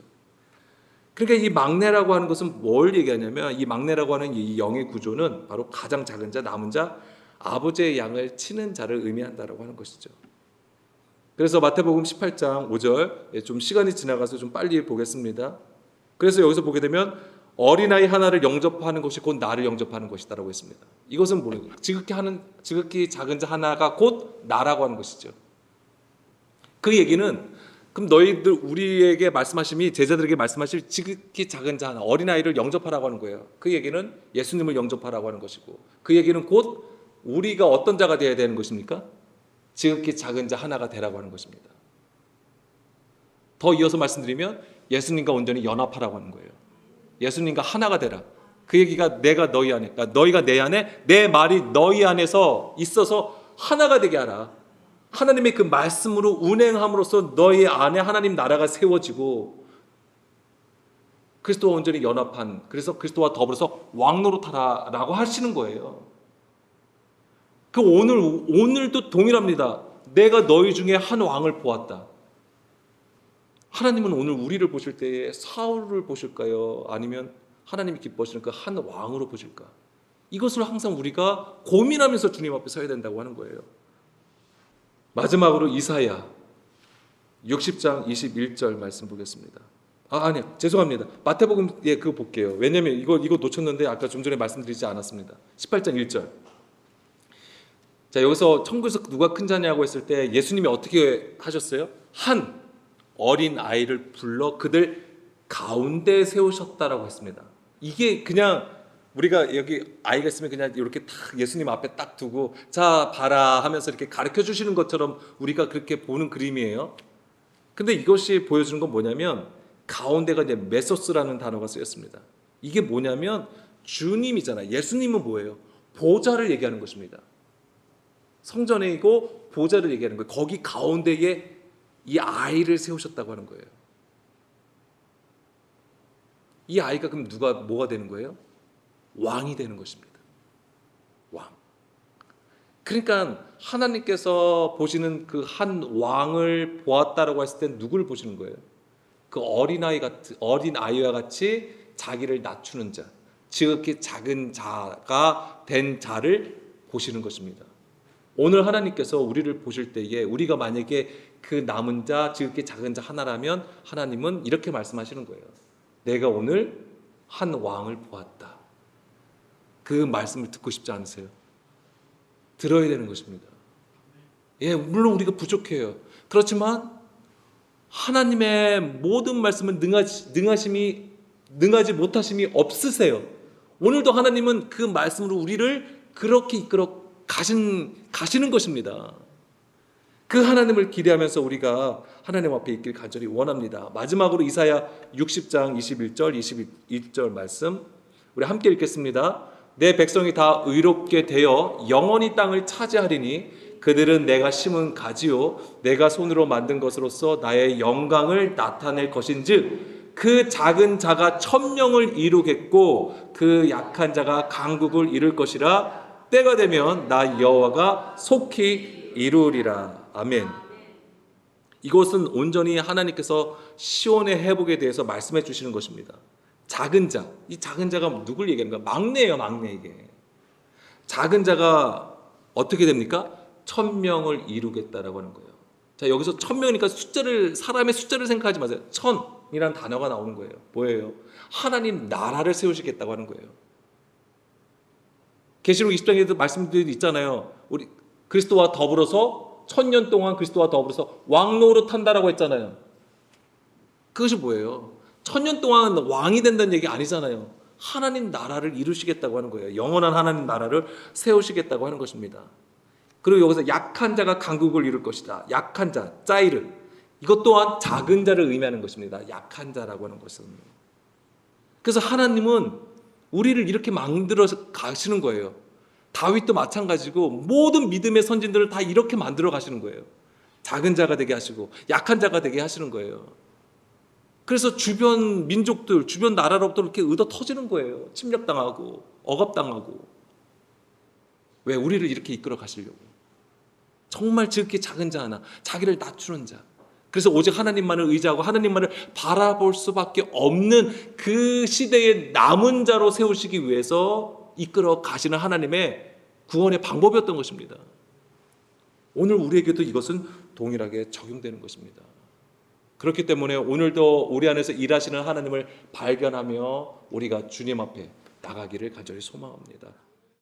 그러니까 이 막내라고 하는 것은 뭘 얘기하냐면 이 막내라고 하는 이 영의 구조는 바로 가장 작은 자, 남은 자, 아버지의 양을 치는 자를 의미한다라고 하는 것이죠. 그래서 마태복음 18장 5절 좀 시간이 지나가서 좀 빨리 보겠습니다. 그래서 여기서 보게 되면 어린아이 하나를 영접하는 것이 곧 나를 영접하는 것이다라고 했습니다. 이것은 뭐예요? 지극히 작은 자 하나가 곧 나라고 하는 것이죠. 그 얘기는 그럼 너희들 우리에게 말씀하심이 제자들에게 말씀하실 지극히 작은 자 하나 어린아이를 영접하라고 하는 거예요. 그 얘기는 예수님을 영접하라고 하는 것이고 그 얘기는 곧 우리가 어떤 자가 되어야 되는 것입니까? 지극히 작은 자 하나가 되라고 하는 것입니다. 더 이어서 말씀드리면 예수님과 온전히 연합하라고 하는 거예요. 예수님과 하나가 되라. 그 얘기가 내가 너희 안에, 그러니까 너희가 내 안에, 내 말이 너희 안에서 있어서 하나가 되게 하라. 하나님의 그 말씀으로 운행함으로써 너희 안에 하나님 나라가 세워지고 그리스도와 온전히 연합한, 그래서 그리스도와 더불어서 왕노릇하라라고 하시는 거예요. 그 오늘도 동일합니다. 내가 너희 중에 한 왕을 보았다. 하나님은 오늘 우리를 보실 때에 사울을 보실까요? 아니면 하나님이 기뻐하시는 그 한 왕으로 보실까? 이것을 항상 우리가 고민하면서 주님 앞에 서야 된다고 하는 거예요. 마지막으로 이사야 60장 21절 말씀 보겠습니다. 아니요. 죄송합니다. 마태복음 그거 볼게요. 왜냐면 이거 놓쳤는데 아까 좀 전에 말씀드리지 않았습니다. 18장 1절. 자, 여기서 천국에서 누가 큰 자냐고 했을 때 예수님이 어떻게 하셨어요? 한 어린 아이를 불러 그들 가운데 세우셨다라고 했습니다. 이게 그냥 우리가 여기 아이가 있으면 그냥 이렇게 딱 예수님 앞에 딱 두고 자 봐라 하면서 이렇게 가르쳐 주시는 것처럼 우리가 그렇게 보는 그림이에요. 근데 이것이 보여주는 건 뭐냐면 가운데가 이제 메소스라는 단어가 쓰였습니다. 이게 뭐냐면 주님이잖아요. 예수님은 뭐예요? 보좌를 얘기하는 것입니다. 성전이고 보좌를 얘기하는 거예요. 거기 가운데에 이 아이를 세우셨다고 하는 거예요. 이 아이가 그럼 뭐가 되는 거예요? 왕이 되는 것입니다. 왕. 그러니까 하나님께서 보시는 그 한 왕을 보았다라고 했을 때 누구를 보시는 거예요? 그 어린 아이와 같이 자기를 낮추는 자, 지극히 작은 자가 된 자를 보시는 것입니다. 오늘 하나님께서 우리를 보실 때에 우리가 만약에 그 남은 자, 지극히 작은 자 하나라면 하나님은 이렇게 말씀하시는 거예요. 내가 오늘 한 왕을 보았다. 그 말씀을 듣고 싶지 않으세요? 들어야 되는 것입니다. 물론 우리가 부족해요. 그렇지만 하나님의 모든 말씀은 능하지 못하심이 없으세요. 오늘도 하나님은 그 말씀으로 우리를 그렇게 이끌어 가시는 것입니다. 그 하나님을 기대하면서 우리가 하나님 앞에 있길 간절히 원합니다. 마지막으로 이사야 60장 21절 22절 말씀 우리 함께 읽겠습니다. 내 백성이 다 의롭게 되어 영원히 땅을 차지하리니 그들은 내가 심은 가지요 내가 손으로 만든 것으로서 나의 영광을 나타낼 것인즉 그 작은 자가 천명을 이루겠고 그 약한 자가 강국을 이룰 것이라. 때가 되면 나 여호와가 속히 이루리라. 아멘. 이것은 온전히 하나님께서 시온의 회복에 대해서 말씀해 주시는 것입니다. 작은 자, 이 작은 자가 누굴 얘기하는가? 막내예요, 막내. 이게 작은 자가 어떻게 됩니까? 천명을 이루겠다라고 하는 거예요. 자, 여기서 천명이니까 사람의 숫자를 생각하지 마세요. 천이라는 단어가 나오는 거예요. 뭐예요? 하나님 나라를 세우시겠다고 하는 거예요. 계시록 20장에도 말씀들이 있잖아요. 우리 그리스도와 더불어서 1000년 동안 그리스도와 더불어서 왕노릇 한다라고 했잖아요. 그것이 뭐예요? 1000년 동안 왕이 된다는 얘기 아니잖아요. 하나님 나라를 이루시겠다고 하는 거예요. 영원한 하나님 나라를 세우시겠다고 하는 것입니다. 그리고 여기서 약한 자가 강국을 이룰 것이다. 약한 자, 짜이르. 이것 또한 작은 자를 의미하는 것입니다. 약한 자라고 하는 것은. 그래서 하나님은 우리를 이렇게 만들어서 가시는 거예요. 다윗도 마찬가지고 모든 믿음의 선진들을 다 이렇게 만들어 가시는 거예요. 작은 자가 되게 하시고 약한 자가 되게 하시는 거예요. 그래서 주변 민족들, 주변 나라로부터 이렇게 의도 터지는 거예요. 침략당하고 억압당하고. 왜? 우리를 이렇게 이끌어 가시려고. 정말 지극히 작은 자 하나, 자기를 낮추는 자. 그래서 오직 하나님만을 의지하고 하나님만을 바라볼 수밖에 없는 그 시대의 남은 자로 세우시기 위해서 이끌어 가시는 하나님의 구원의 방법이었던 것입니다. 오늘 우리에게도 이것은 동일하게 적용되는 것입니다. 그렇기 때문에 오늘도 우리 안에서 일하시는 하나님을 발견하며 우리가 주님 앞에 나가기를 간절히 소망합니다.